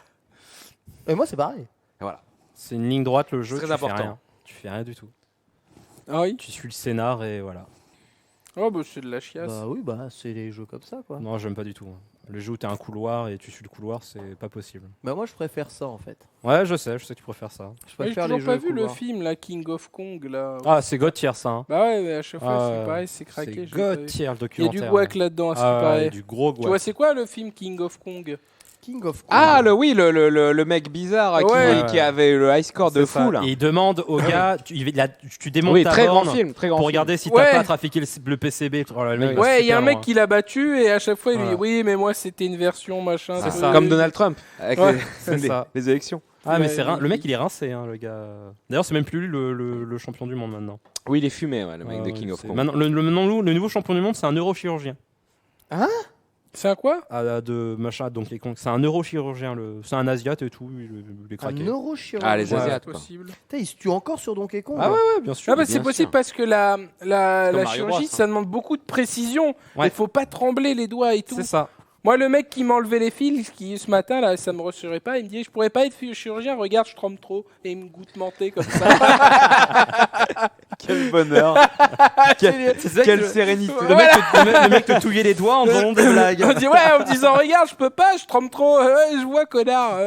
Et moi, c'est pareil. C'est une ligne droite, le jeu. Très tu important. Fais rien. Tu fais rien du tout. Ah oui. Tu suis le scénar et voilà. Oh bah c'est de la chiasse. Bah oui, bah c'est les jeux comme ça, quoi. Non, j'aime pas du tout. Le jeu où t'as un couloir et tu suis le couloir, c'est pas possible. Bah moi, je préfère ça en fait. Ouais, je sais que tu préfères ça. Je Ouais, j'ai préfère les toujours jeux pas vu le couloir. film, la King of Kong là. Ah, c'est God Tier ça. Hein. Bah ouais, mais à chaque fois Ah, c'est pareil, c'est craqué. C'est je l'ai pas God vu. Tier le Il y a documentaire. du guac là-dedans, à ce qui Ah, ouais, paraît. du gros Tu vois, guac. c'est quoi le film King of Kong? King of Kong. Ah, le mec bizarre Ouais. qui avait le high score de C'est ça. fou, là. Et il demande au gars, tu démontes Oui, ta très grand borne film, très grand pour film. regarder si Ouais. t'as pas trafiqué le PCB. Oh là, le mec va Ouais, il y a super un mec loin. qui l'a battu et à chaque fois il lui dit Ouais. oui, mais moi c'était une version machin. C'est truc. ça. Comme Donald Trump, avec Ouais, c'est ça. les élections. Ah, mais Ouais, c'est il- le mec il est rincé, hein, le gars. D'ailleurs, c'est même plus lui le champion du monde maintenant. Oui, il est fumé, ouais, le mec de Ouais, King of c'est- Kong. Maintenant, le nouveau champion du monde, c'est un neurochirurgien. C'est un quoi? De machin, donc les Kong. C'est un neurochirurgien. C'est un asiate et tout. Il est Un craqué. neurochirurgien. Ah, les Ouais. Asiates, quoi. Possible. Putain, il se tue encore sur Donkey Kong. Ah ouais, bien sûr. Ah bah bien c'est possible sûr. parce que la Comme Mario chirurgie Bros, ça demande beaucoup de précision. Ouais. Il faut pas trembler les doigts et tout. C'est ça. Moi le mec qui m'a enlevé les fils qui ce matin là ça me rassurait pas, il me dit je pourrais pas être chirurgien, regarde je tremble trop et il me goûte menté comme ça. Quel bonheur. Quelle sérénité. Le mec te touillait les doigts en faisant des blagues. On dit en me disant regarde, je peux pas, je trempe trop. Je vois, connard.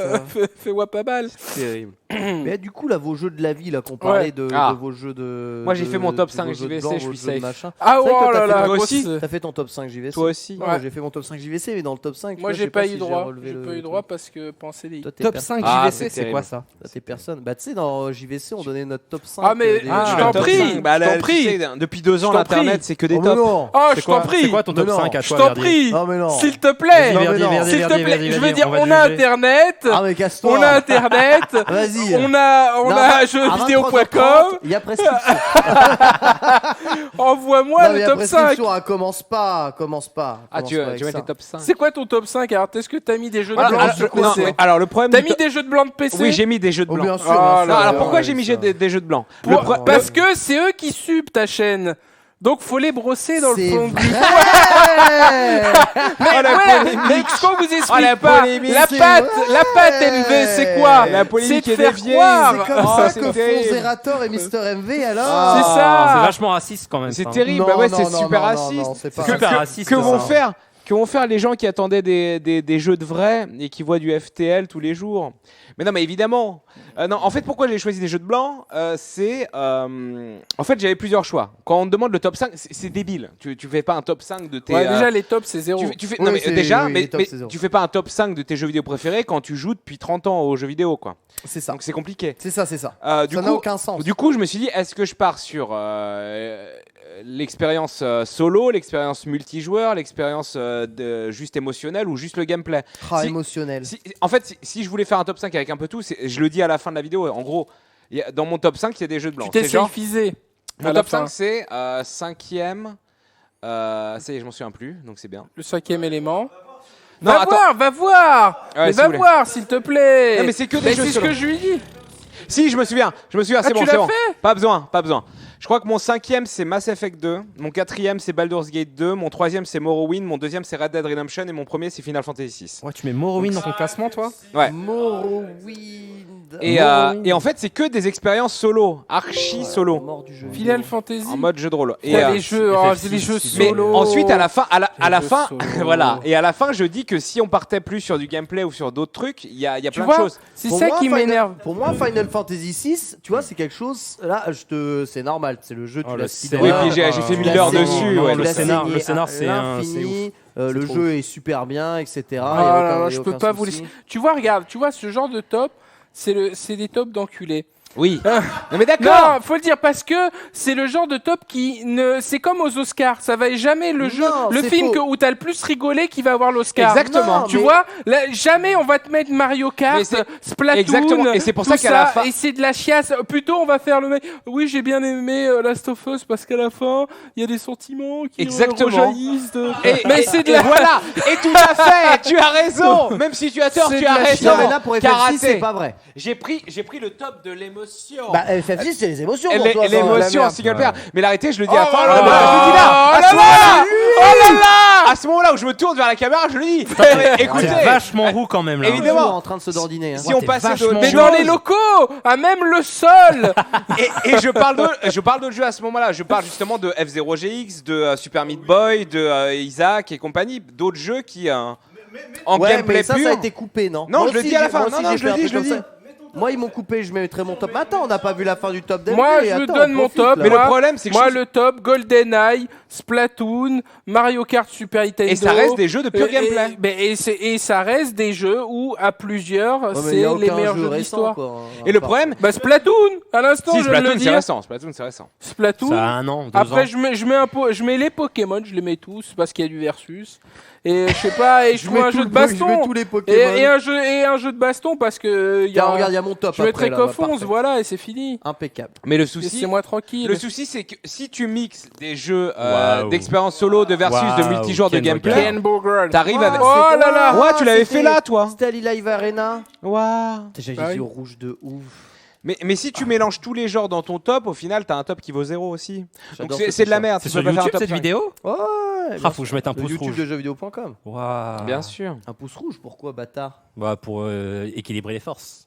Fais-moi pas mal. C'est terrible. Mais du coup, là, vos jeux de la vie, là, qu'on parlait de vos jeux de. Moi, j'ai fait mon top de 5 vos jeux de JVC, blanc, je suis vos jeux de safe. machin. Ah C'est vrai que oh toi, là là, toi grosse- aussi T'as fait ton top 5 JVC. Toi aussi. Moi, j'ai fait mon top 5 JVC, mais dans le top 5. Moi, tu vois, je j'ai sais pas si eu j'ai droit. relevé J'ai le pas eu truc. droit parce que pensez les. Toi, t'es Top personne. 5 Ah, JVC, c'est c'est quoi terrible. ça? Toi, t'es personne. Bah, tu sais, dans JVC, on donnait notre top 5. Ah, mais des- je des- t'en Top prie, 5, bah, je t'en tu prie. sais, depuis 2 ans, Je t'en l'internet, prie. c'est que des Oh, mais tops. non. Oh, C'est je quoi- t'en prie. C'est quoi ton top Mais non. 5 à Je toi, t'en Verdier? prie. Non, mais non. S'il te plaît. Non, mais Verdier, non. Verdier, S'il te Verdier, plaît. Verdier, Je veux Verdier, dire, on va on te a juger. Internet. Ah, mais casse-toi. On a Internet. Vas-y. On a Non, à jeuxvideo.com. 23h30, il y a prescription. Envoie-moi Non, mais il le y a top 5. prescription. Ah, commence pas. Ah, tu Commence pas veux avec mettre ça. les top 5. C'est quoi ton top 5 alors? Est-ce que t'as mis des jeux de Alors, blanc sur non, PC? mais alors, le problème. T'as du mis top- des jeux de blanc de PC? Oui, j'ai mis des jeux de Oh, blanc. bien sûr. Oh bien là sûr. là. Alors, pourquoi Ouais, j'ai mis ça. des jeux de blanc Parce que c'est eux qui sub ta chaîne. Donc faut les brosser dans le C'est fond. vrai. Mais Oh, la voilà, polémique. mais je vous explique Oh, la pas. polémique. C'est La vrai. patte NV, c'est quoi? La polémique C'est de est faire déviée. croire. C'est comme Oh, ça c'est que font terrible. Zerator et Mister MV alors. Ah. C'est ça. C'est vachement raciste quand même. C'est ça. terrible, Non, bah ouais, non, c'est non, super non, raciste. non, c'est pas Super raciste. raciste. Que vont ça. faire les gens qui attendaient des jeux de vrais et qui voient du FTL tous les jours? Mais non, mais évidemment. Non, en fait, pourquoi j'ai choisi des jeux de blanc c'est en fait, j'avais plusieurs choix. Quand on te demande le top 5, c'est débile. Tu fais pas un top 5 de tes Ouais, déjà les tops c'est zéro. tu fais Oui, non mais c'est- déjà oui, mais, les tops, mais c'est zéro. tu fais pas un top 5 de tes jeux vidéo préférés quand tu joues depuis 30 ans aux jeux vidéo quoi. C'est ça. Donc c'est compliqué. C'est ça, c'est ça. Du Ça n'a coup, aucun sens. du coup, je me suis dit, est-ce que je pars sur l'expérience solo, l'expérience multijoueur, l'expérience juste émotionnelle ou juste le gameplay? Ah, Si- émotionnel. En fait, si je voulais faire un top 5 avec un peu tout, je le dis à la fin de la vidéo. En gros, dans mon top 5, il y a des jeux de blanc. Tu t'es C'est genre, selfisé. mon à la top fin. 5, c'est 5e. Ça y est, je m'en souviens plus, donc c'est bien. Le 5e élément. Non, va attends. voir, va voir. Ouais, Mais si va vous voulez. voir, s'il te plaît. Non, mais c'est que des Mais jeux c'est ce solo. que je lui dis. Si, je me souviens, c'est Ah, bon, tu c'est l'as bon. fait Pas besoin. Je crois que mon 5e, c'est Mass Effect 2. Mon 4e, c'est Baldur's Gate 2. Mon 3e, c'est Morrowind. Mon 2e, c'est Red Dead Redemption. Et mon premier, c'est Final Fantasy 6. Ouais, tu mets Morrowind dans ton classement, toi? Ouais. Morrowind. Et en fait, c'est que des expériences solo, archi solo, Mort du jeu. Final Fantasy. en mode jeu de rôle. Il y a Et, les jeux, c'est les jeux mais solo. ensuite, à la fin, Les jeux solo. voilà. Et à la fin, je dis que si on partait plus sur du gameplay ou sur d'autres trucs, il y a Tu plein vois, de choses. c'est Pour ça moi, qui m'énerve. Pour moi, Final Fantasy 6, tu vois, c'est quelque chose. Là, c'est normal. C'est le jeu, tu Oh, l'as le speedrun. Oui, scénar, puis j'ai fait tu 1000 l'as heures saigné, dessus. non, Ouais, tu le l'as scénar, saigné le scénar, à c'est l'infini. Le C'est jeu est super bien, etc. Il y a Ah aucun- là là, il y a je peux aucun pas vous souci. laisser. Tu vois, regarde, tu vois ce genre de top, c'est des tops d'enculés. Oui. Non, mais d'accord. Non, faut le dire parce que c'est le genre de top qui ne, c'est comme aux Oscars, ça va jamais le jeu, Non, le c'est film faux. où t'as le plus rigolé qui va avoir l'Oscar. Exactement. Non, Tu mais- vois, là, jamais on va te mettre Mario Mais Kart, c'est- Splatoon, Exactement. Et c'est pour tout ça qu'à la fin- et c'est de la chiasse. Plutôt, on va faire le mec. Oui, j'ai bien aimé Last of Us parce qu'à la fin, il y a des sentiments qui Exactement. rejaillissent de. Mais c'est de la... voilà. Et tout à fait. Tu as raison. Même si tu as tort, C'est tu de as la raison. Non, mais là, pour FF6, Karaté. c'est pas vrai. J'ai pris le top de l'émotion. Bah, FF6, c'est les émotions. Et pour toi, ça, la l'émotion en merde. single player. Mais l'arrêté, je le dis à la fin. là je le dis là. là, À oh ce là moment-là, là, oh là là. à ce moment-là où je me tourne vers la caméra, je le dis. Écoutez, C'est vachement roux quand même là. Évidemment. Toujours en train de se dandiner. hein. si on t'es passait vachement d'autres Mais choses, dans les locaux, à même le sol. et je parle d'autres jeux à ce moment-là. Je parle justement de F0GX, de Super Meat Boy, de Isaac et compagnie, d'autres jeux qui en Ouais, gameplay mais ça pur. a été coupé, non? Non, Moi je le aussi, dis à la j'ai- fin. moi Non, aussi, non, j'ai je le fait un dis, peu je le comme dis. ça. Moi, ils m'ont coupé, je mettrais mon top. Mais attends, on n'a pas vu la fin du top d'MV. Moi, je Attends, donne on mon profite, top. là. Mais le Moi, problème, c'est que moi, je- le top, GoldenEye, Splatoon, Mario Kart Super Nintendo. Et ça reste des jeux de pur Et- gameplay. Et ça reste des jeux où, à plusieurs, Ouais, mais c'est il y a les aucun meilleurs jeu jeux de récent, l'histoire. quoi. Et le problème, Bah, Splatoon, à l'instant, si je viens de le Splatoon, c'est dire. récent. Splatoon, c'est récent. Splatoon. Ça a un an, 2 Après, ans. je mets les Pokémon, je les mets tous parce qu'il y a du versus. Et je sais pas, et je Je trouve mets un tout jeu le de truc, je mets baston. tous les Pokémon. Et un jeu de baston parce que il y Tiens, a. regarde, il y a mon top. Je mettrai après, là, KOF ouais, 11, parfait. voilà, et c'est fini. Impeccable. Mais le souci, Laissez-moi tranquille. le souci, c'est que si tu mixes des jeux Waouh. d'expérience solo, de versus, de Waouh, multijoueur, de Ken gameplay, Ken Bogard. t'arrives avec. Oh là là. Ouais, tu l'avais fait là, toi. C'était à l'E-Live Arena. Waouh. J'ai Bah les yeux oui. rouges de ouf. Mais si tu mélanges tous les genres dans ton top, au final, t'as un top qui vaut 0 aussi. Donc J'adore c'est ce c'est de la truc-là. merde. C'est tu sur peux pas faire un YouTube top cette 5. vidéo? Ouais. Ah, faut que je mette un Le pouce YouTube rouge. de jeuxvideo.com. Waouh. Bien sûr. Un pouce rouge, pourquoi, bâtard? Bah, pour équilibrer les forces.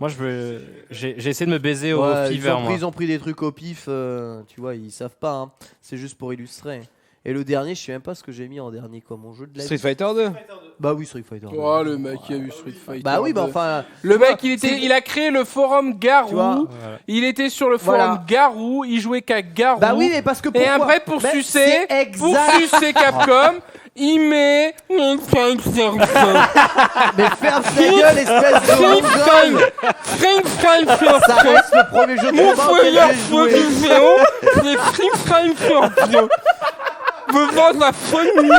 Moi, j'ai essayé de me baiser au Fever. Ils ont pris des trucs au pif, tu vois, ils savent pas. Hein. C'est juste pour illustrer. Et le dernier, je sais même pas ce que j'ai mis en dernier comme mon jeu de la Street vie. Fighter 2. Bah oui, Street Fighter. Oh, le mec qui a eu Street Fighter. Bah oui, bah 2. enfin. Le mec, il a créé le forum Tu vois, Garou. Il était sur le forum Voilà. Garou. Il jouait qu'à Garou. Bah oui, mais parce que Et pourquoi après, pour Mais sucer c'est exact. Capcom, il met. Mais ferme ta gueule, espèce de mongol. Ça reste le premier jeu de combat auquel j'ai joué. c'est Free Fire. Me vendre la famille,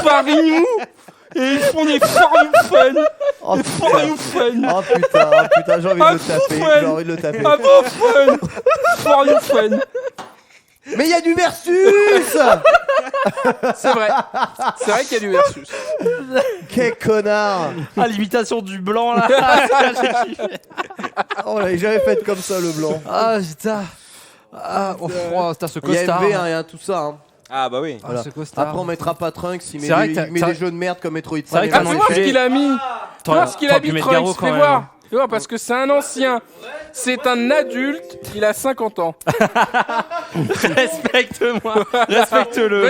Farimou, et ils font des Farim Fun. Oh Des putain, Farim Fun. oh putain, j'ai envie de Ah, le taper. fun. J'ai envie de le taper. Ah bon, Fun. Farim Fun. Mais il y a du versus. C'est vrai. C'est vrai qu'il y a du versus. Quel connard. Ah, l'imitation du blanc là. Oh, on l'avait jamais fait comme ça, le blanc. Ah, putain. Ah, oh, putain, ce Il y a costard. MV, hein, il y a tout ça. Hein. Ah bah oui. Voilà. ce costard. Après, on mettra pas Trunks, il met, C'est vrai des, que il met des jeux de merde comme Metroid C'est vrai Prime. que Ah, t'as tu un vois ce enculé. qu'il a mis. Tu vois ce qu'il a T'aurais pu mis, mettre Trunks. Garou quand Fais même. voir. Fais voir, parce que c'est un ancien. C'est un adulte. Il a 50 ans. Respecte-moi. Respecte-le.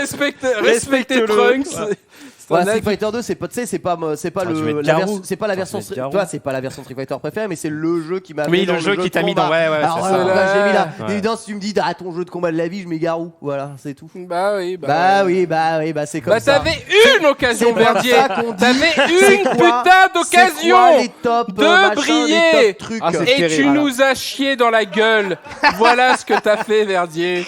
Respectez Trunks. C'est Ouais, un Street adulte. Fighter 2, c'est pas, tu sais, c'est pas Ah, tu mets la Garou. version, c'est pas la Tu version, mets Garou. toi, c'est pas la version Street Fighter préférée, mais c'est le jeu qui m'a. Oui, mis dans le jeu qui t'a de mis dans. combat. Ouais, ouais, Alors, c'est ça. là, j'ai mis là. Ouais. Évidemment, si tu me dis, ah, ton jeu de combat de la vie, je mets Garou. Voilà, c'est tout. Bah oui, Bah oui, c'est comme Bah ça. t'avais une occasion, C'est pour Verdier. ça qu'on dit, T'avais c'est une quoi- putain C'est quoi d'occasion les top de machin, briller. les top trucs. Ah, c'est et terrible. tu nous as chié dans la gueule. Voilà ce que t'as fait, Verdier.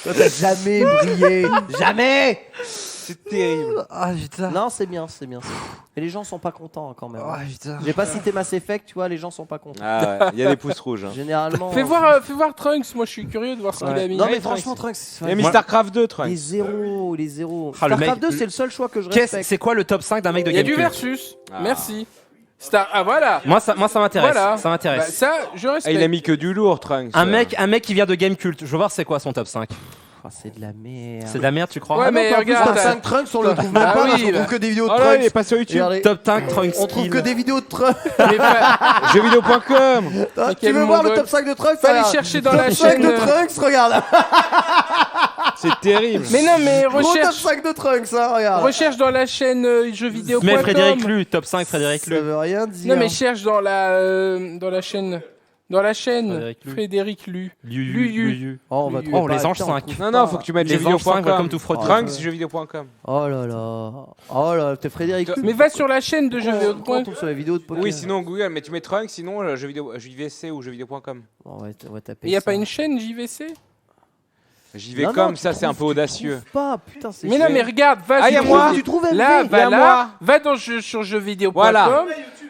Toi, t'as jamais brillé. Jamais. C'est terrible. Ah, putain. Non, c'est bien, c'est bien. Mais les gens sont pas contents hein, quand même. Ah, putain. J'ai pas cité Mass Effect, tu vois, les gens sont pas contents. Ah ouais, il y a des pouces rouges. Hein. Généralement. Fais voir Trunks. Moi, je suis curieux de voir ce qu'il a mis. Non, mais Ouais, franchement, Trunks. Trunks. Il y a mis StarCraft 2, Trunks. Les zéros, les zéros. Ah, le StarCraft mec- 2, c'est le seul choix que je Qu'est-ce- respecte. C'est quoi le top 5 d'un mec de Il y a du Gamecube? versus. Merci. Ah voilà. Moi, ça m'intéresse. Voilà. Ça Bah, m'intéresse. ça, je Ah, respecte. il a mis que du lourd, Trunks. Un mec qui vient de Gamecult. Je veux voir c'est quoi son top 5. Ah, c'est de la merde. C'est de la merde, tu crois? Ouais, Ah non, mais en plus, regarde, top 5 Trunks, on le trouve même Ah pas, oui, parce qu'on bah. trouve que des vidéos de Oh là, il est Trunks. pas sur YouTube. Regardez, Top 5 Trunks. on trouve que des vidéos de Trunks. Mais Jeuxvideo.com. Ah, tu quel veux voir le mongol. top 5 de Trunks? Fallait Regarde. chercher dans Top la 5 chaîne. de Trunks, regarde. C'est terrible. Mais non, mais Gros top recherche. 5 de Trunks, hein, regarde. Recherche dans la chaîne jeuxvideo.com. Mais Frédéric Lu, top 5 Frédéric Ça Lu. veut rien dire. Non, mais cherche dans la chaîne. Dans la chaîne. Frédéric Lu. Frédéric Lu. Lu. Oh, on va Oh, trouver les pas. anges Putain, on 5. trouve Non, pas. non, faut que tu mettes Les anges 5, jeuxvideo.com. comme tout fraude. Trunks, jeuxvideo.com. Oh là là. Oh là là, t'es Frédéric. Mais va sur la chaîne de Quand on jeuxvideo.com. tombe sur la vidéo de Pokémon. Oui, sinon Google, mais tu mets Trunks, sinon JVC ou jeuxvideo.com. On va taper. Il y a ça. pas une chaîne JVC? J'y vais Non, comme non, ça, tu c'est un peu trouves- audacieux. Tu trouves pas, putain, c'est Mais non, chiant. mais regarde, va Ah, y a sur- moi. Tu trouves MV. Là, y a va là, moi. va sur jeuxvideo.com. Voilà.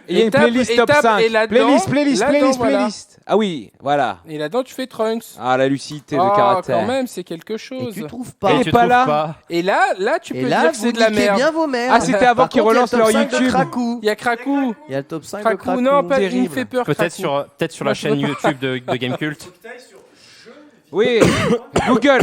Et il y a une tape- playlist et top tape- 5. et là-dedans- là-dedans, voilà. Playlist. Ah oui, voilà. Et là-dedans, tu fais Trunks. Ah, la lucidité de Ah, caractère. quand même, c'est quelque Et chose. tu trouves pas. Elle Et est tu pas trouves là. pas. Et là, tu Et peux là, dire que vous c'est de la niquez merde. bien vos mères. Ah, c'était avant Par qu'ils contre, il y a relancent le top leur 5 de YouTube. Il Krakou. y a Krakou. Il y a le top 5 de Krakou, Krakou. non, pas, il me Terrible. fait peur. Peut-être Krakou. sur la chaîne YouTube de Gamecult. Oui, Google.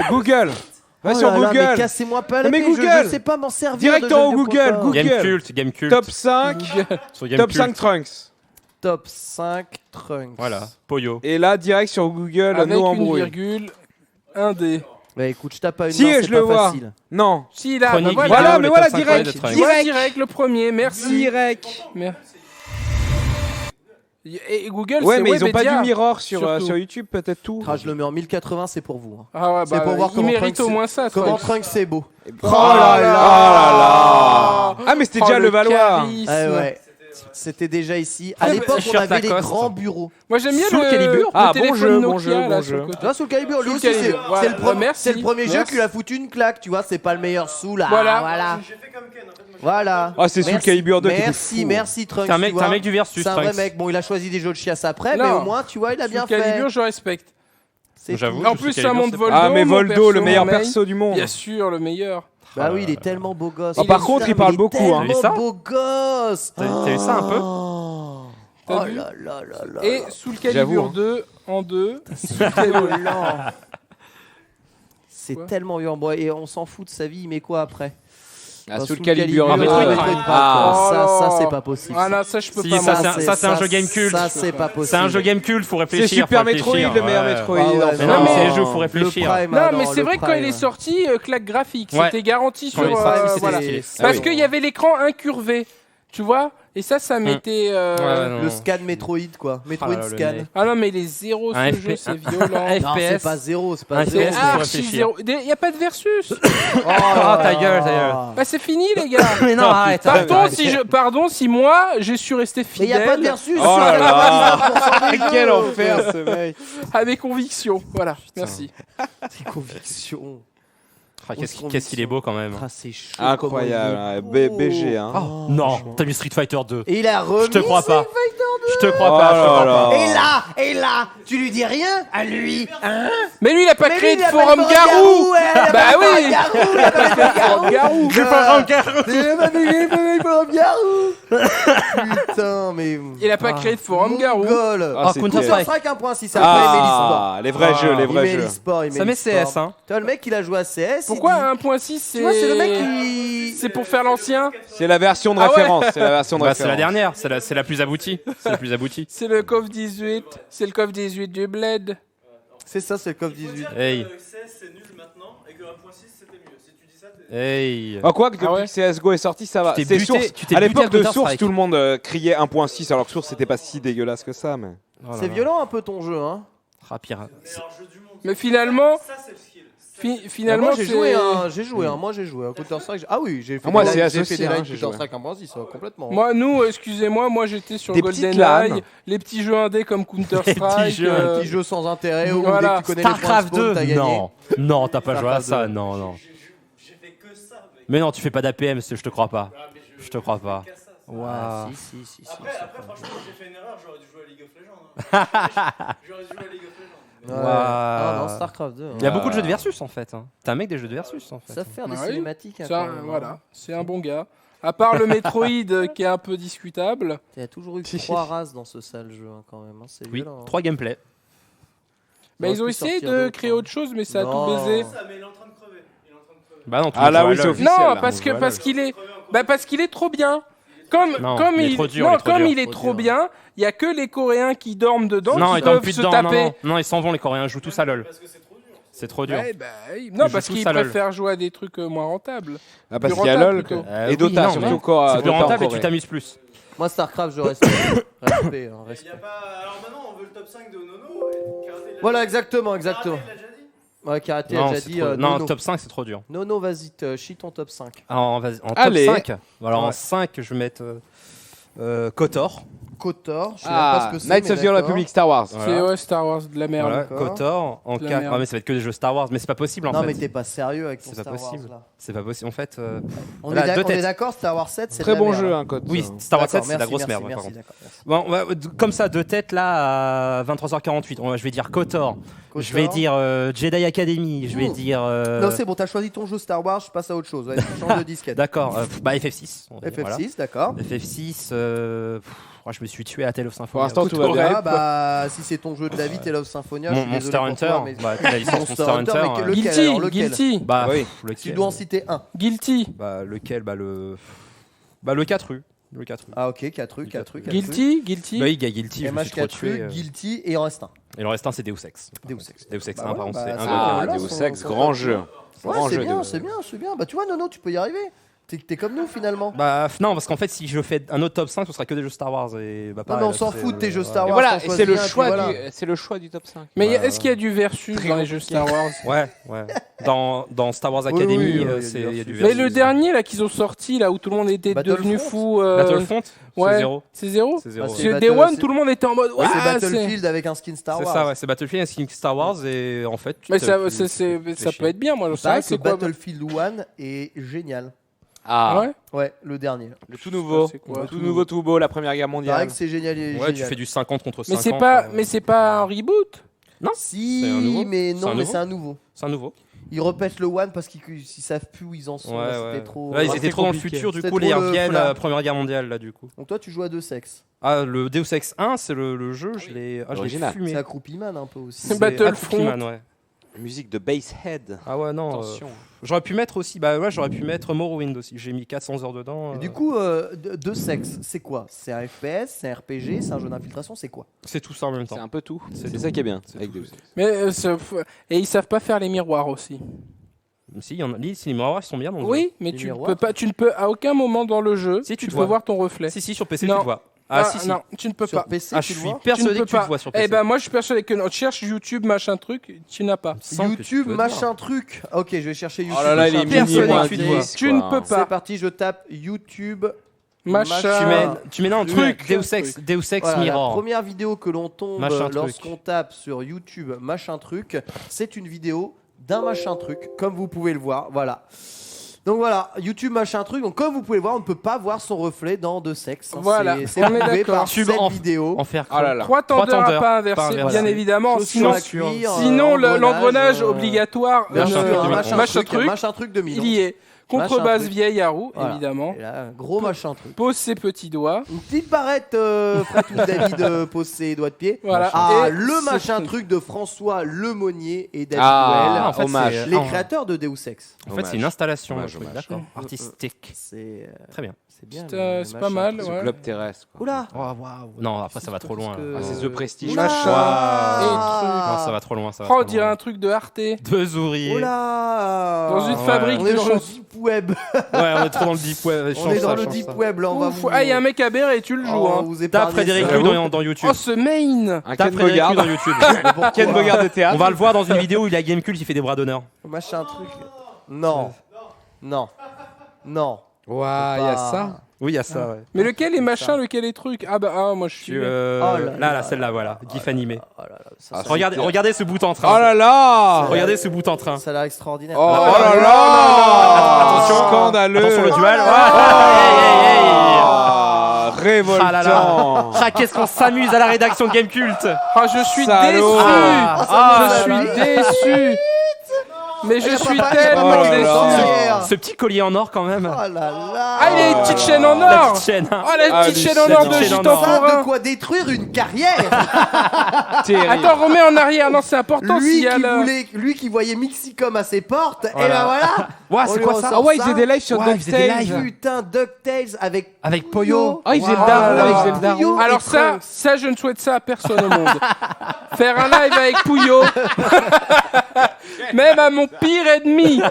Va Oh sur là là, mais Google. cassez-moi pas la Mais paix, Google. je sais pas m'en servir. Direct de en haut, jeux Google, vidéo. Google. Gamecult. Top 5. Sur Top Gamecult. 5 Trunks. Top 5 Trunks. Voilà, Poyo. Et là, direct sur Google, Avec no une embrouille. virgule, un D. Bah écoute, je tape pas une Si, main, c'est je le pas vois. facile. Non. Si, là, Chronique bah, vidéo, Voilà, les mais top voilà, 5 direct. de Trunks. Tu vois direct le premier, merci. Direct. Et Google, Ouais, c'est mais ils ont pas Webedia. du mirror sur surtout. YouTube, peut-être tout. Ah, je le mets en 1080, c'est pour vous. hein. Ah ouais, C'est bah, pour voir il comment mérite Trunks- au moins ça. Comment Trunks. Trunks c'est beau. Oh là là. Ah, mais c'était Oh, déjà le Valois. charisme. Ouais. C'était déjà ici. À Ah, l'époque, on shirt avait des Lacoste. grands bureaux. Moi j'aime bien Soul le Calibur. Ah, le téléphone bon jeu, bon Nokia, jeu, là, bon sur le jeu. côté. Là, Soul Calibur, lui Soul aussi, Calibur, voilà. c'est le premier, Merci. c'est le premier jeu Merci. qui lui a foutu une claque, tu vois. C'est pas le meilleur Soul. Ah, Voilà. voilà. Voilà. Ah, c'est Soul Merci. Calibur 2 qui était Merci, fou. merci Trunks. T'es un mec, tu t'es un vois. mec du versus, C'est un vrai Trunks. mec. Bon, il a choisi des jeux de chiasse après, Non. mais au moins, tu vois, il a bien Soul fait. Calibur, je respecte. C'est J'avoue. tout. En Soul plus, Calibur, ça monte c'est Voldo. Ah, mais mon Voldo, le meilleur main. perso du monde. Bien sûr, le meilleur. Bah oui, il est tellement beau gosse. Ah, par contre, il parle beaucoup, hein. T'as vu ça Tellement beau gosse. T'as vu ça un peu Oh T'as vu là là là là. Et Soul J'avoue, Calibur hein. 2 en 2. C'est Quoi tellement violent. Bon, et on s'en fout de sa vie, il met quoi après Soul Calibur. Ça c'est pas possible. Ah non, ça je peux Si, pas. ça c'est un jeu game culte. Ça c'est pas possible. C'est un jeu game culte, faut réfléchir. C'est Super faut réfléchir, Metroid, le meilleur Metroid. Mais non, mais c'est les jeux, faut réfléchir. Non, mais c'est vrai que quand il est sorti, claque graphique, c'était garanti sur. Voilà. Parce qu'il y avait l'écran incurvé, tu vois. Et ça mettait. Le scan Metroid, quoi. Metroid scan. Ah non, mais les zéros, ce jeu, c'est violent. Non, c'est pas zéro, c'est pas C'est zéro. archi zéro. Il n'y a pas de versus. Ta gueule. Bah, c'est fini, les gars. Mais non, arrête. Pardon si moi, je suis resté Mais il n'y a fidèle pas de versus. Oh là là. Quel enfer, ce mec. à mes convictions. Voilà, merci. Tes convictions. Qu'est-ce qu'il est beau quand même. Ah, c'est chaud. Incroyable. BG, hein. Non, t'as mis Street Fighter 2. Et il a remis. Je te crois pas. Je te crois Oh pas. là là. Et là, tu lui dis rien à lui, hein? Mais lui, il a pas créé de il a forum pas de Garou. Bah oui. Il a pas de forum Garou. J'ai pas Garou. Il a pas de forum Garou. Putain, mais. Il a pas créé de forum Garou. Counter-Strike 1.6, après Ah, les vrais jeux, les vrais jeux. Ça met CS, hein. Toi, le mec, il a joué à CS. Pourquoi 1.6 c'est... Tu vois, c'est le mec qui. C'est pour faire l'ancien. C'est la version de Ah ouais. référence. C'est la version de Bah, c'est la référence. dernière, c'est la plus aboutie. C'est la plus aboutie. C'est le CoF 18. C'est le CoF 18 du Bled. C'est ça, c'est le CoF 18. Hey. c'est nul maintenant et que 1.6 c'était mieux. Si tu dis ça, t'es. Hey. Quoi que depuis que CSGO est sorti, ça va. Tu t'es C'est buté- Source. tu t'es À buté l'époque à de Counter-Strike. Source, tout le monde criait 1.6 alors que Source c'était pas si dégueulasse que ça. Mais C'est violent un peu ton jeu, hein. Pirate. Mais finalement, Ça c'est le skill. finalement, Moi, j'ai joué, moi j'ai joué à Counter-Strike. Ah oui, j'ai fait moi, des c'est lives- assez j'ai fait des aussi, lives j'ai joué. Counter-Strike 1.6 complètement. moi, excusez-moi, moi j'étais sur Des petites GoldenEye, lames. les petits jeux indés comme Counter-Strike. Un petit jeu sans intérêt où voilà. dès que tu connais les points de Starcraft spawn, 2 t'as gagné. Non, t'as pas joué à Starcraft ça, 2. non. J'ai fait que ça, mec. Mais non, tu fais pas d'APM, je te crois pas. Je te crois pas. Ah, Waouh. si. Après, franchement, j'ai fait une erreur, j'aurais dû jouer à League of Legends. J'aurais dû jouer à League of Legends. Ouais. Waouh. Ah non, Starcraft 2. Il y a beaucoup de jeux de versus en fait. T'es un mec des jeux de versus en fait. Ça faire des Ah oui. cinématiques. hein, Ça, quand même, voilà, hein. c'est un bon gars. À part le Metroid qui est un peu discutable. Il y a toujours eu 3 races dans ce sale jeu hein, quand même. hein, C'est Oui, violent, hein. 3 gameplays. Bah, ils ont essayé de créer autre chose, mais ça a tout Non. baisé. Ça, mais il est en train de crever. Il est en train de crever. Bah non, Ah là, oui, c'est officiel. Non, là. parce qu'il est, parce qu'il est trop bien. Comme il est trop dur, il est trop dur. il est trop bien, il y a que les Coréens qui dorment dedans Non, qui ils dorment peuvent plus se dedans. taper. Non, ils s'en vont les Coréens, ils jouent tous à LoL. Parce que c'est trop dur. C'est trop dur. Ouais, bah, non, Ils parce jouent qu'ils tous à LoL. préfèrent jouer à des trucs moins rentables. Ah, parce Plus qu'il y a rentable, LoL plutôt. et Dota, oui, non, surtout mais encore. C'est plus Dota en rentable et tu Corée. t'amuses plus. Moi, Starcraft, je respecte. Respect, hein, Il respect. y a pas... Alors maintenant, on veut le top 5 de Nono. Et Karaté, il l'a Voilà, dit. exactement. Karaté, il l'a déjà dit. Ouais, Karaté a Non, déjà c'est dit. trop- non, Nono. top 5 c'est trop dur. Nono, vas-y, chie ton top 5. Vas-y, en top Allez. 5. Alors en Ouais. 5, je vais mettre KOTOR. KOTOR, je sais même pas ce que c'est. Knights mais of the d'accord. Republic Star Wars. C'est ouais, Star Wars de la merde. Voilà, d'accord. KOTOR. En De la 4. merde. Ah, mais ça va être que des jeux Star Wars, mais c'est pas possible en Non, fait. mais t'es pas sérieux avec ton C'est pas Star Wars possible. là. C'est pas possible. En fait, On Voilà, est deux on est têtes. d'accord, Star Wars 7, c'est Très de la bon merde. jeu, hein, Code. oui, Star Wars 7, D'accord, c'est de la merci, grosse merci, merde. merci, par contre. d'accord, merci. Bon, comme ça, deux têtes là à 23h48. Je vais dire KOTOR. Je vais dire Jedi Academy. Je vais dire. Non, c'est bon, t'as choisi ton jeu Star Wars, je passe à autre chose. Ouais, tu changes de disquette. D'accord. FF6. on va dire, voilà. FF6, d'accord. FF6. Je me suis tué à Tale of Symphonia. Pour l'instant, tout va bien. Ah bah, si c'est ton jeu de la vie, Tale of Symphonia, je suis Monster désolé pour Hunter. toi, mais- Bah, la licence Monster Monster Hunter, Hunter. mais lequel, Guilty, alors, lequel Guilty, Bah, Oui. lequel Tu dois en citer un. Guilty, Bah, lequel le 4U. Le 4U. Ah ok, 4 rues, 4 rues, 4 Guilty, Guilty. Bah, il y a Guilty, je me suis trop MH4 tué. rues, Guilty et en reste un. Et le restant, c'est Deus Ex. Deus Ex. Deus Ex Bah 1, ouais, par contre, bah, c'est c'est incroyable. bien. Deus son- Ex, son- grand jeu. Ouais, Grand c'est jeu, bien, Deus c'est Ex. bien, c'est bien. Bah tu vois, Nono, tu peux y arriver. T'es comme nous finalement. Bah, non, parce qu'en fait, si je fais un autre top 5, ce sera que des jeux Star Wars. Et, bah, Non, pareil, mais on là, s'en c'est, fout de tes jeux voilà. Star Et Wars. voilà, t'en et choisis c'est le un, puis choix voilà. c'est le choix du top 5. Mais Ouais, est-ce qu'il y a du versus dans les jeux Star Wars? Ouais. Dans Star Wars Oui, Academy, oui, il y a du Mais versus. le dernier là qu'ils ont sorti là où tout le monde était Battlefront. devenu fou. Battlefront, ouais. c'est 0. C'est zéro. C'est 0. Bah, Parce que Battle- Day One, c'est- tout le monde était en mode. Ouais, C'est Battlefield avec un skin Star C'est Wars. ça, ouais, c'est Battlefield, un skin Star Wars, et en fait. Mais ça, tu- ça, c'est- tu fais ça chier. peut être bien, moi je C'est vrai sais. que C'est quoi Battlefield 1 est génial. Ah, Ouais. Ouais, le dernier. le tout nouveau. C'est quoi? Le tout nouveau, tout beau, la Première Guerre C'est vrai mondiale. que c'est génial. et Ouais, tu génial. fais du 50 contre Mais 50. c'est pas un reboot. Si, C'est un nouveau mais C'est non, un mais nouveau c'est un nouveau. C'est un nouveau. Ils repètent le one parce qu'ils savent plus où ils en sont. Ouais, là, ouais. C'était trop. Ouais, ils Ouais, étaient trop dans le compliqué. futur, du C'était coup, ils trop le reviennent à plat. la Première Guerre mondiale, là, du coup. Donc toi, tu joues à deux sexes. Ah, le Deus Ex 1, c'est le jeu, je l'ai Original. fumé. C'est Accroupiman un peu aussi. C'est Battlefront. Accroupiman, ouais. Musique de Basshead. Ah ouais, non. Attention. J'aurais pu mettre aussi, j'aurais pu mettre Morrowind aussi. J'ai mis 400 heures dedans. Et du coup, deux sexes, c'est quoi? C'est un FPS, c'est un RPG, c'est un jeu d'infiltration, c'est quoi? c'est tout ça en même temps. C'est un peu tout. C'est C'est tout. ça qui est bien avec Deus Ex. Mais et ils savent pas faire les miroirs aussi. Si, il y en a. Les miroirs, ils sont bien dans le Oui, mais Les tu miroirs. peux pas, tu ne peux à aucun moment dans le jeu, Si, tu tu te peux vois. voir ton reflet. jeu. Si, sur PC, Non. tu le vois. Ah, si, si. Non, tu ne peux Sur pas. PC, Ah, tu je le suis vois? persuadé Tu ne que peux tu le pas. vois sur PC. Eh ben moi je suis persuadé que on cherche YouTube machin truc, tu n'as pas. Il me semble que tu YouTube, peux le machin truc. Ok, je vais chercher YouTube. Oh là là, il est machin truc. persuadé mignon, que tu le indice, vois. Tu quoi. ne peux C'est pas. parti, je tape YouTube. Machin. tu mets dans le Truc. truc Deus Ex Voilà, la Mirror. première vidéo que l'on tombe Machin truc. lorsqu'on tape sur YouTube machin truc, c'est une vidéo d'un machin truc, comme vous pouvez le voir. Voilà. Donc voilà, YouTube machin truc. Donc comme vous pouvez le voir, on ne peut pas voir son reflet dans Deux Sexes. Hein. Voilà, c'est on est prouvé d'accord. par Tube cette en- vidéo. Enfer. Oh là là. Trois tendeurs à pas inverser, inversé. bien évidemment. Chaussures Sinon, à cuir, sinon l'engrenage euh, obligatoire, Bien sûr, machin truc, machin truc 2000. il y est. Contrebasse truc. vieille à roue, Voilà. évidemment. Et là, gros machin truc. Pose ses petits doigts. Une petite barrette, Fratou David pose ses doigts de pied. Voilà. Ah, Et le c'est machin tout. truc de François Lemonnier et David Ah, Noël, en fait, hommage. c'est- les en- créateurs de Deus Ex. En fait, c'est une installation. Hommage, le truc, hommage. D'accord. Artistique. C'est Très bien. c'est bien. C'est le c'est machin pas mal, truc. Ce ouais. globe terrestre. quoi. Oula. Oh, waouh. Non, après, ça va trop loin. Parce que- Ah, c'est The Prestige. Oula. Machin. Ah. Non, ça va trop loin. Ça va Oh, on trop dirait loin. un truc de Arte. Deux ouvriers. Oula. Dans une Ouais. fabrique On est de dans le chansons. deep web. Ouais, on est trop dans le deep web. On est dans le deep web là. On va Ouf. vous. Ah, il y a un mec à béret, tu le joues. on va Hein. vous T'as épargner Frédéric ça. Lu dans YouTube. Oh, ce main. Un T'as Ken Frédéric Lu Bogard. dans YouTube. Pourquoi Ken Bogard de théâtre. On va le voir dans une vidéo où il a Gamecult, il fait des bras d'honneur. Machin truc. Non. Non. Non. Waouh, il y a Pas- ça. Oui, il y a ça, ouais. Mais lequel est machin, lequel est truc? Ah bah, moi je suis. Oh là Là, là. celle-là, voilà. GIF animé. Oh là là, ça, Ah, ça- Regardez ce bout en Oh train. là là. Regardez ce bout en train. ça a l'air extraordinaire. Oh Ah, là là. Attention. Scandaleux. Attention le Oh duel. là Ouais. là. Ah, révoltant. Ah là là. Ah, qu'est-ce qu'on s'amuse à la rédaction de Gamecult. Ah, je suis Salaud. déçu. Ah, Je ça suis va. déçu. Mais Il y je a suis pas- il y a tellement pas de déçu. sang derrière. Ce petit collier en or quand même. Oh là là. Ah, il a une petite chaîne en La or. petite chaîne. hein. Oh, la petite chaîne en or de petite chaîne en gitan or. Ça, forain. de quoi détruire une carrière. Terrible. Attends, remets en arrière. Non, c'est important lui, s'il y a qui le... voulait, lui qui voyait Mixicom à ses portes, et Voilà. ben voilà. Ouais, On c'est lui quoi ressort ça Ah ouais, il ça. faisait des lives sur Ouais, il faisait des DuckTales. lives. Putain, DuckTales avec Avec Poyo. Ah, il faisait le Oh daron. là Il là. faisait le daron. Puyo Alors et ça, Trunks. ça, je ne souhaite ça à personne au monde. Faire un live avec Pouillot, même à mon pire ennemi.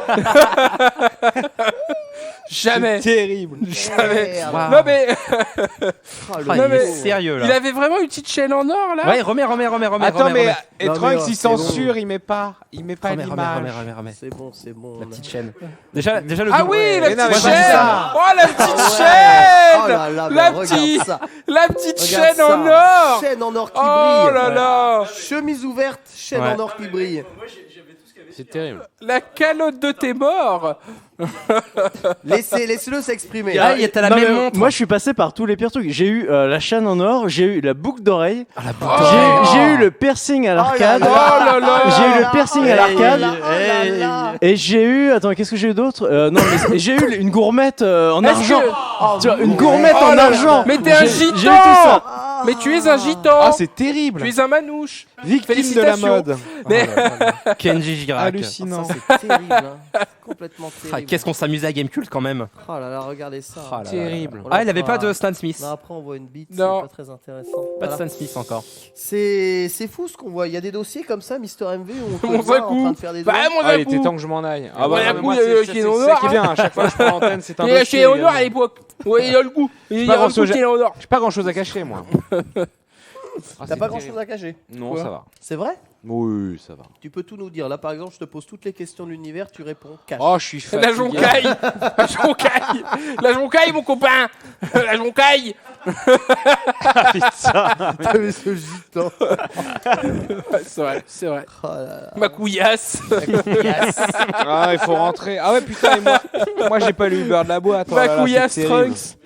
Jamais. Terrible. Jamais. Merde. Wow. Non mais, Oh, le Ah, Non, il est mais- sérieux il là. avait vraiment une petite chaîne en or là. Ouais, remets. Attends, remets, mais remets. et Non, Trunks, mais, il c'est bon. censure, il met pas Remets. l'image. C'est bon, c'est bon. La petite chaîne. Déjà le Ah jeu- oui, Ouais. la Mais non, petite mais moi, j'ai chaîne. ça. Oh la petite Oh chaîne. là là, mais La regarde petite, ça. la petite Regarde chaîne ça. en or. Chaîne en or qui Oh brille. là là. Chemise ouverte, chaîne Ouais. en or qui brille. C'est terrible. La calotte de tes morts. Laissez-le s'exprimer. Ah, t'as la Non, même mais montre. Moi, je suis passé par tous les pires trucs. J'ai eu la chaîne en or, j'ai eu la boucle d'oreille, Oh. j'ai eu le piercing à l'arcade, Oh là là. j'ai eu le piercing à l'arcade, Oh là là. et j'ai eu. Attends, qu'est-ce que j'ai eu d'autre Non, mais j'ai eu une gourmette en Est-ce argent. que- Tu vois, une gourmette Oh en là là. argent. Mais t'es un J'ai eu gitan. tout ça. Mais tu es un gitan. Ah, c'est terrible. Tu es un manouche. Victime de la Félicitations. mode. Mais Kenji Girac. Hallucinant. Ça, c'est terrible. Hein. Complètement Ah, terrible. qu'est-ce qu'on s'amusait à Gamecult quand même. Oh là là, regardez ça. Ah là là. Terrible. Ah, il avait pas de Stan Smith. Non, après, on voit une bite, c'est Non. pas très intéressant. Pas de Voilà. Stan Smith encore. C'est fou ce qu'on voit. Il y a des dossiers comme ça, Mister MV, où on peut Mon le voir en Zakou. train de faire des Bah, doigts. mon Ah, il était Zakou. temps que je m'en aille. Ah Mon bah, non, Zakou, mais moi, il y a c'est qui est en ça or, qui est bien. À chaque fois que je prends l'antenne, c'est un Il a dossier. chez Honor également. à l'époque. Ouais, il a le goût. Il pas a le grand-chose goût qu'il est en or. J'ai pas grand chose à cacher, moi. Ah, T'as c'est pas grand terrible. chose à cacher. Non, Quoi ça va. C'est vrai? Oui, ça va. Tu peux tout nous dire. Là, par exemple, je te pose toutes les questions de l'univers, tu réponds cash. Oh, je suis fatigué. La joncaille. La joncaille. La joncaille, mon copain. La joncaille. T'avais ce gitan. C'est vrai, c'est vrai. Oh là là. Ma couillasse. Ah, il faut rentrer. Ah ouais, putain, et moi j'ai pas lu Uber de la boîte. Oh là Ma là, couillasse, c'est terrible. Trunks.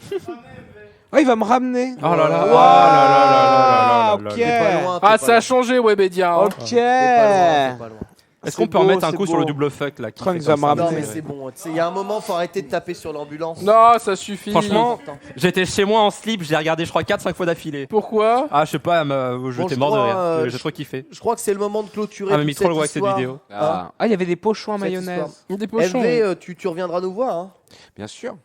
Ah, il va me ramener. Oh là là. Wow. Oh là là là là là là là. Ok. T'es pas loin, t'es Ah, pas ça a loin. changé, ouais, Bédia. hein. Ok. T'es pas loin, t'es pas loin. Est-ce qu'on peut remettre un coup sur le double fuck là qui Trunks fait comme va me ça, Non, ramener. mais c'est bon. Il y a un moment, faut arrêter de taper sur l'ambulance. Non, ça suffit. Franchement, j'étais chez moi en slip, j'ai regardé je crois 4-5 fois d'affilée. Pourquoi? Ah, je sais pas, j'étais mort de crois, rire. J'ai trop kiffé. Je crois que c'est le moment de clôturer. Ah, mais toute mis trop le cette avec cette histoire. vidéo. Hein Il y avait des pochons en Cette mayonnaise. Des pochons. MV, tu reviendras nous voir. Hein. Bien sûr.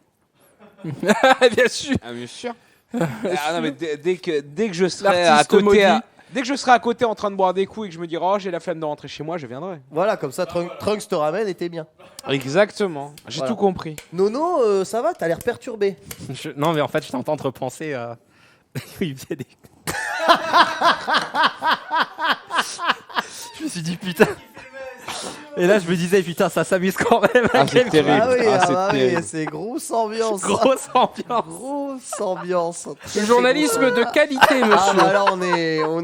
Bien sûr. Ah, bien sûr. Ah, non, mais dès que je serai à L'artiste côté, maudit. dès que je serai à côté en train de boire des coups et que je me dirai oh j'ai la flemme de rentrer chez moi, je viendrai. Voilà, comme ça, Trunks te ramène et t'es bien. Exactement. J'ai Voilà. tout compris. Nono, ça va? T'as l'air perturbé. Non, mais en fait, j'étais en train de repenser à. Il faisait des. Je me suis dit putain. Et là, je me disais putain, ça s'amuse quand même. Ah, c'est terrible. Ah oui, c'est oui, terrible. c'est grosse ambiance. Grosse ambiance. Grosse ambiance. Le journalisme de qualité, Ah monsieur. bah là on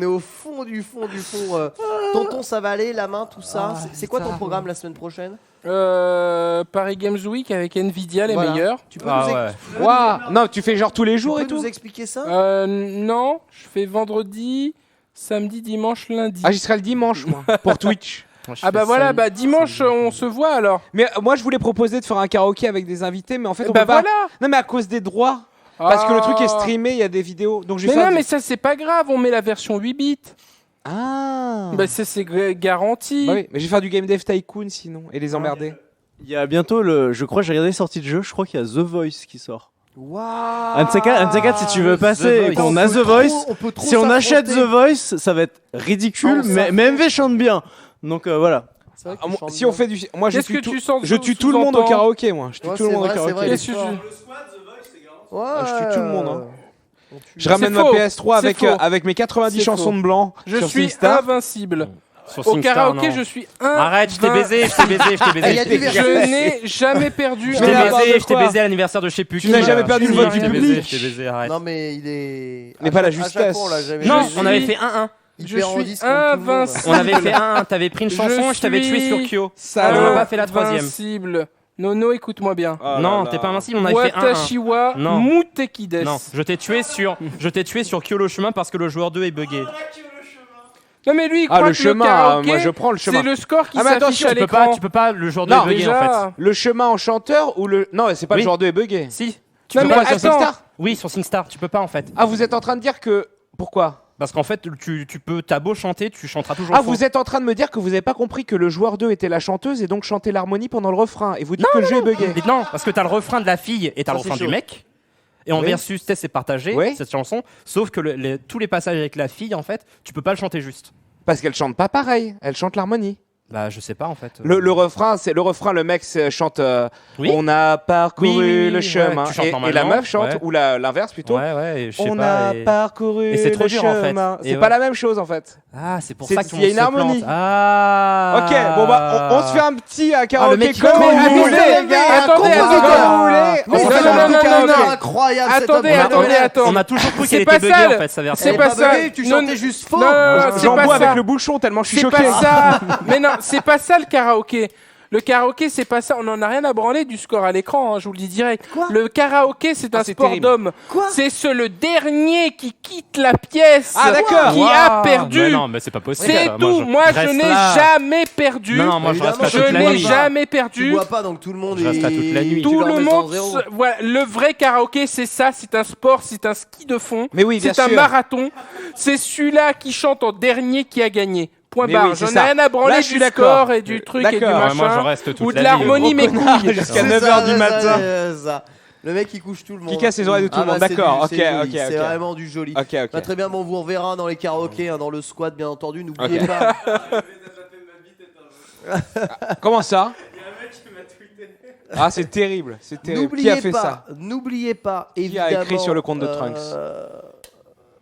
est au fond du fond du fond. Tonton ça va aller, la main, tout ça. C'est quoi ton programme la semaine prochaine? Paris Games Week avec Nvidia, les Voilà. meilleurs. Tu peux, Ah nous, ouais. Waouh. Non, tu fais genre tous les jours tu et peux nous tout. expliquer ça? Non, je fais vendredi, samedi, dimanche, lundi. Ah, j'y serai le dimanche moi pour Twitch. Ah bah voilà, bah dimanche on se voit alors. Mais moi je voulais proposer de faire un karaoké avec des invités, mais en fait on Bah peut pas. voilà. Non mais à cause des droits. Parce que le truc est streamé, il y a des vidéos. Donc je vais Mais faire non, du- mais ça c'est pas grave, on met la version 8 bits. Ah. Bah c'est garanti. Bah oui, mais je vais faire du Game Dev Tycoon sinon et les emmerder. Il y a bientôt je crois, j'ai regardé les sorties de jeu, je crois qu'il y a The Voice qui sort. Waouh. Un de ces quatre, si tu veux passer et qu'on a The Voice, si on achète The Voice, ça va être ridicule, mais MV chante bien. Donc voilà. C'est vrai que Ah, tu moi, chantes si bien. on fait du, moi je Qu'est-ce tue que tout, tu sens je tue tout le monde au sous-entends karaoké moi. Je tue Ouais, tout le c'est monde au vrai, c'est karaoké. vrai. Qu'est-ce que tu... Le squad, The Voice, c'est garanti. Ouais, je tue tout le monde, hein. Je C'est ramène ma faux. PS3 C'est avec faux. avec mes 90 C'est chansons faux. de blanc. Je sur suis SingStar. invincible. Sur Au SingStar, karaoké, non. je suis invincible. Arrête, je t'ai baisé, je t'ai baisé, je t'ai baisé. Il y a je t'ai du baisé. Je n'ai jamais perdu Je Mais t'ai un n'importe baisé, je t'ai quoi. baisé à l'anniversaire de je sais plus Tu qui. n'as jamais là. perdu le Je vote t'ai du baisé, public. Je t'ai baisé, arrête. Non mais il est. Mais pas la À chaque justesse. fois, on l'a jamais Non, vu. on avait fait 1-1. Il Je perd en suis 10 contre tout le monde. invincible. On avait fait 1-1. T'avais pris une chanson et je t'avais tué sur Kyo. Ça on n'a pas fait la troisième. Invincible. Nono, écoute-moi bien. Oh Non, là là. t'es pas invincible, on avait fait 1-1. Watashiwa Non. Mutekides. Non, je t'ai tué sur Kyo le chemin parce que le joueur 2 est bugué. Non mais lui, il Ah croit le que chemin, le karaoké, moi je prends le chemin. c'est le score qui Ah, mais s'affiche attention, à l'écran. Tu peux pas, le joueur 2 Non, est bugué en fait. Déjà. Le chemin en chanteur ou le non, c'est pas Oui. le joueur 2 est buggé. Si, tu Non, peux mais pas sur attends. SingStar. Oui, sur SingStar, tu peux pas en fait. Ah, vous êtes en train de dire que pourquoi? Parce qu'en fait, tu peux, t'as beau chanter, tu chanteras toujours Ah, faux. vous êtes en train de me dire que vous avez pas compris que le joueur 2 était la chanteuse et donc chantait l'harmonie pendant le refrain et vous dites que le jeu est buggé. Mais non, parce que t'as le refrain de la fille et t'as le Ça, c'est refrain du chaud. mec. Et en Oui. versus, c'est partagé, Oui. cette chanson. Sauf que tous les passages avec la fille, en fait, tu peux pas le chanter juste. Parce qu'elle chante pas pareil, elle chante l'harmonie. Bah, je sais pas en fait. Le refrain, c'est le refrain, le mec chante Oui. on a parcouru Oui, le chemin ouais, tu chantes et la normalement, meuf chante ouais. ou l'inverse plutôt. Ouais, et je sais On pas. a parcouru et c'est trop le dur, en fait. chemin. Et C'est ouais. pas la même chose en fait. Ah, c'est pour C'est- ça que tout il y a le monde une se plante. harmonie. Ah. Ok, bon bah on se fait un petit karaoké le mec, il comme commence. vous Attendez, voulez les gars. attendez, Comme attendez. vous voulez. Mais On c'est se non, fait non, un non, petit non, karaoké. non. Incroyable cet Attendez, homme. attendez, attends. On a toujours cru C'est qu'elle pas était buggée ça, en fait, sa version. c'est Elle pas est ça. buggée, tu Non, chantais juste faux. non, c'est J'en pas bois ça. avec le bouchon tellement je suis C'est choqué. pas ça. Mais non, c'est pas ça le karaoké. Le karaoké, c'est pas ça. On en a rien à branler du score à l'écran, hein, je vous le dis direct. Quoi Le karaoké, c'est un c'est sport terrible. d'homme. Quoi C'est le dernier qui quitte la pièce Ah, d'accord. qui a perdu. Mais non, mais c'est pas possible. C'est tout. Moi, je reste n'ai là. jamais perdu. Non, non, moi je reste là je toute la n'ai nuit. jamais Tu perdu. bois pas donc tout le monde Je reste là toute la nuit. Tu Tout leur le mets monde, 100. voilà, le vrai karaoké, c'est ça, c'est un sport, c'est un ski de fond, Mais oui, bien c'est un sûr. marathon. C'est celui-là qui chante en dernier qui a gagné. Point Mais barre. oui, c'est J'en ai ça. rien à branler Là, je suis du d'accord. score et du truc et du D'accord. machin. Ouais, moi je reste toute ou de la nuit. l'harmonie, mes couilles. Jusqu'à C'est 9h ça, du c'est matin. ça, c'est ça. Le mec il couche tout le monde. Qui casse les oreilles de tout le monde, c'est d'accord, du- ok, c'est joli, ok, C'est ok. vraiment du joli. Ok, ok. Bah, très bien, bon, on vous reverra dans les karaokés, hein, dans le squat bien entendu. N'oubliez Ok. pas. Comment ça? Il y a un mec qui m'a tweeté. Ah, c'est terrible, c'est terrible. Qui a fait ça? N'oubliez pas, Qui a évidemment, écrit sur le compte de Trunks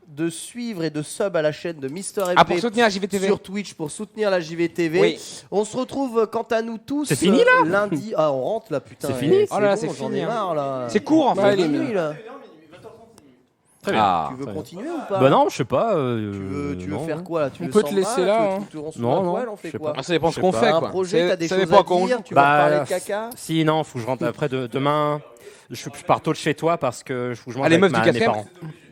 de suivre et de sub à la chaîne de Mister MP Ah, pour soutenir la JVTV. sur Twitch pour soutenir la JVTV. Oui. On se retrouve quant à nous tous C'est fini, là lundi. Ah, on rentre là, putain. C'est fini Eh, Oh là là, bon, c'est j'en fini, ai hein. marre là. C'est court, en Ouais, fait. il est minuit là. Très bien. Ah. Tu veux continuer ou pas Bah non, je sais pas. Tu veux non. faire quoi là? Tu On veux peut te Samba, laisser tu là, veux hein. tout tourner sous Non, la non, toile, on fait je sais quoi? Ah, ça dépend ce Je qu'on sais fait, Un quoi. projet, t'as des Ça choses dépend à à quoi on dire, joue. tu vas Bah, parler de caca. Si, non, faut que je rentre après demain. Je pars tôt de chez toi parce que je faut que je mange Ah, les avec meufs du mes quatrième parents.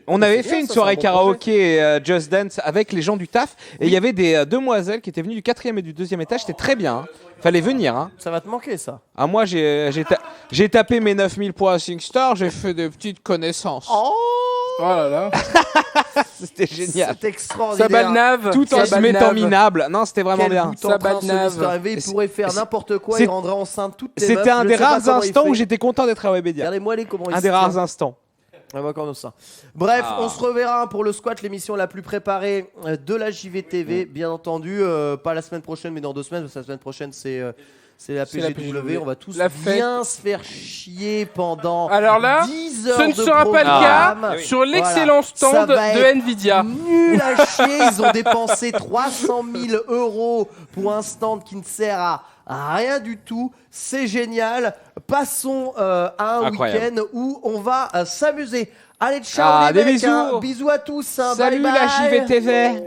On avait fait une soirée karaoké Just Dance avec les gens du taf et il y avait des demoiselles qui étaient venues du 4e et du 2e étage. C'était très bien. Hein. Fallait venir. Hein. Ça va te manquer, ça. Ah, moi, j'ai tapé mes 9000 points à SingStar. J'ai fait des petites connaissances. Oh là là. C'était génial. C'est extraordinaire. Sabalnave. Tout en se mettant minable. Non, c'était vraiment bien. Sabalnave. Il pourrait faire n'importe quoi. Il rendrait enceinte toutes les meufs. C'était un des rares instants où j'étais content d'être à Webedia. Regardez-moi comment il Un des rares instants. Bref, on se reverra pour le squat, l'émission la plus préparée de la JVTV, bien entendu. Pas la semaine prochaine, mais dans 2 semaines. Parce que la semaine prochaine, c'est la PGW. On va tous bien se faire chier pendant 10 heures. Ce ne sera pas le cas sur l'excellent stand de Nvidia. Nul à chier. Ils ont dépensé 300 000 € pour un stand qui ne sert à rien du tout. C'est génial. Passons à un week-end où on va s'amuser. Allez, ciao les mecs. Bisous à tous. Salut bye bye. la JVTV.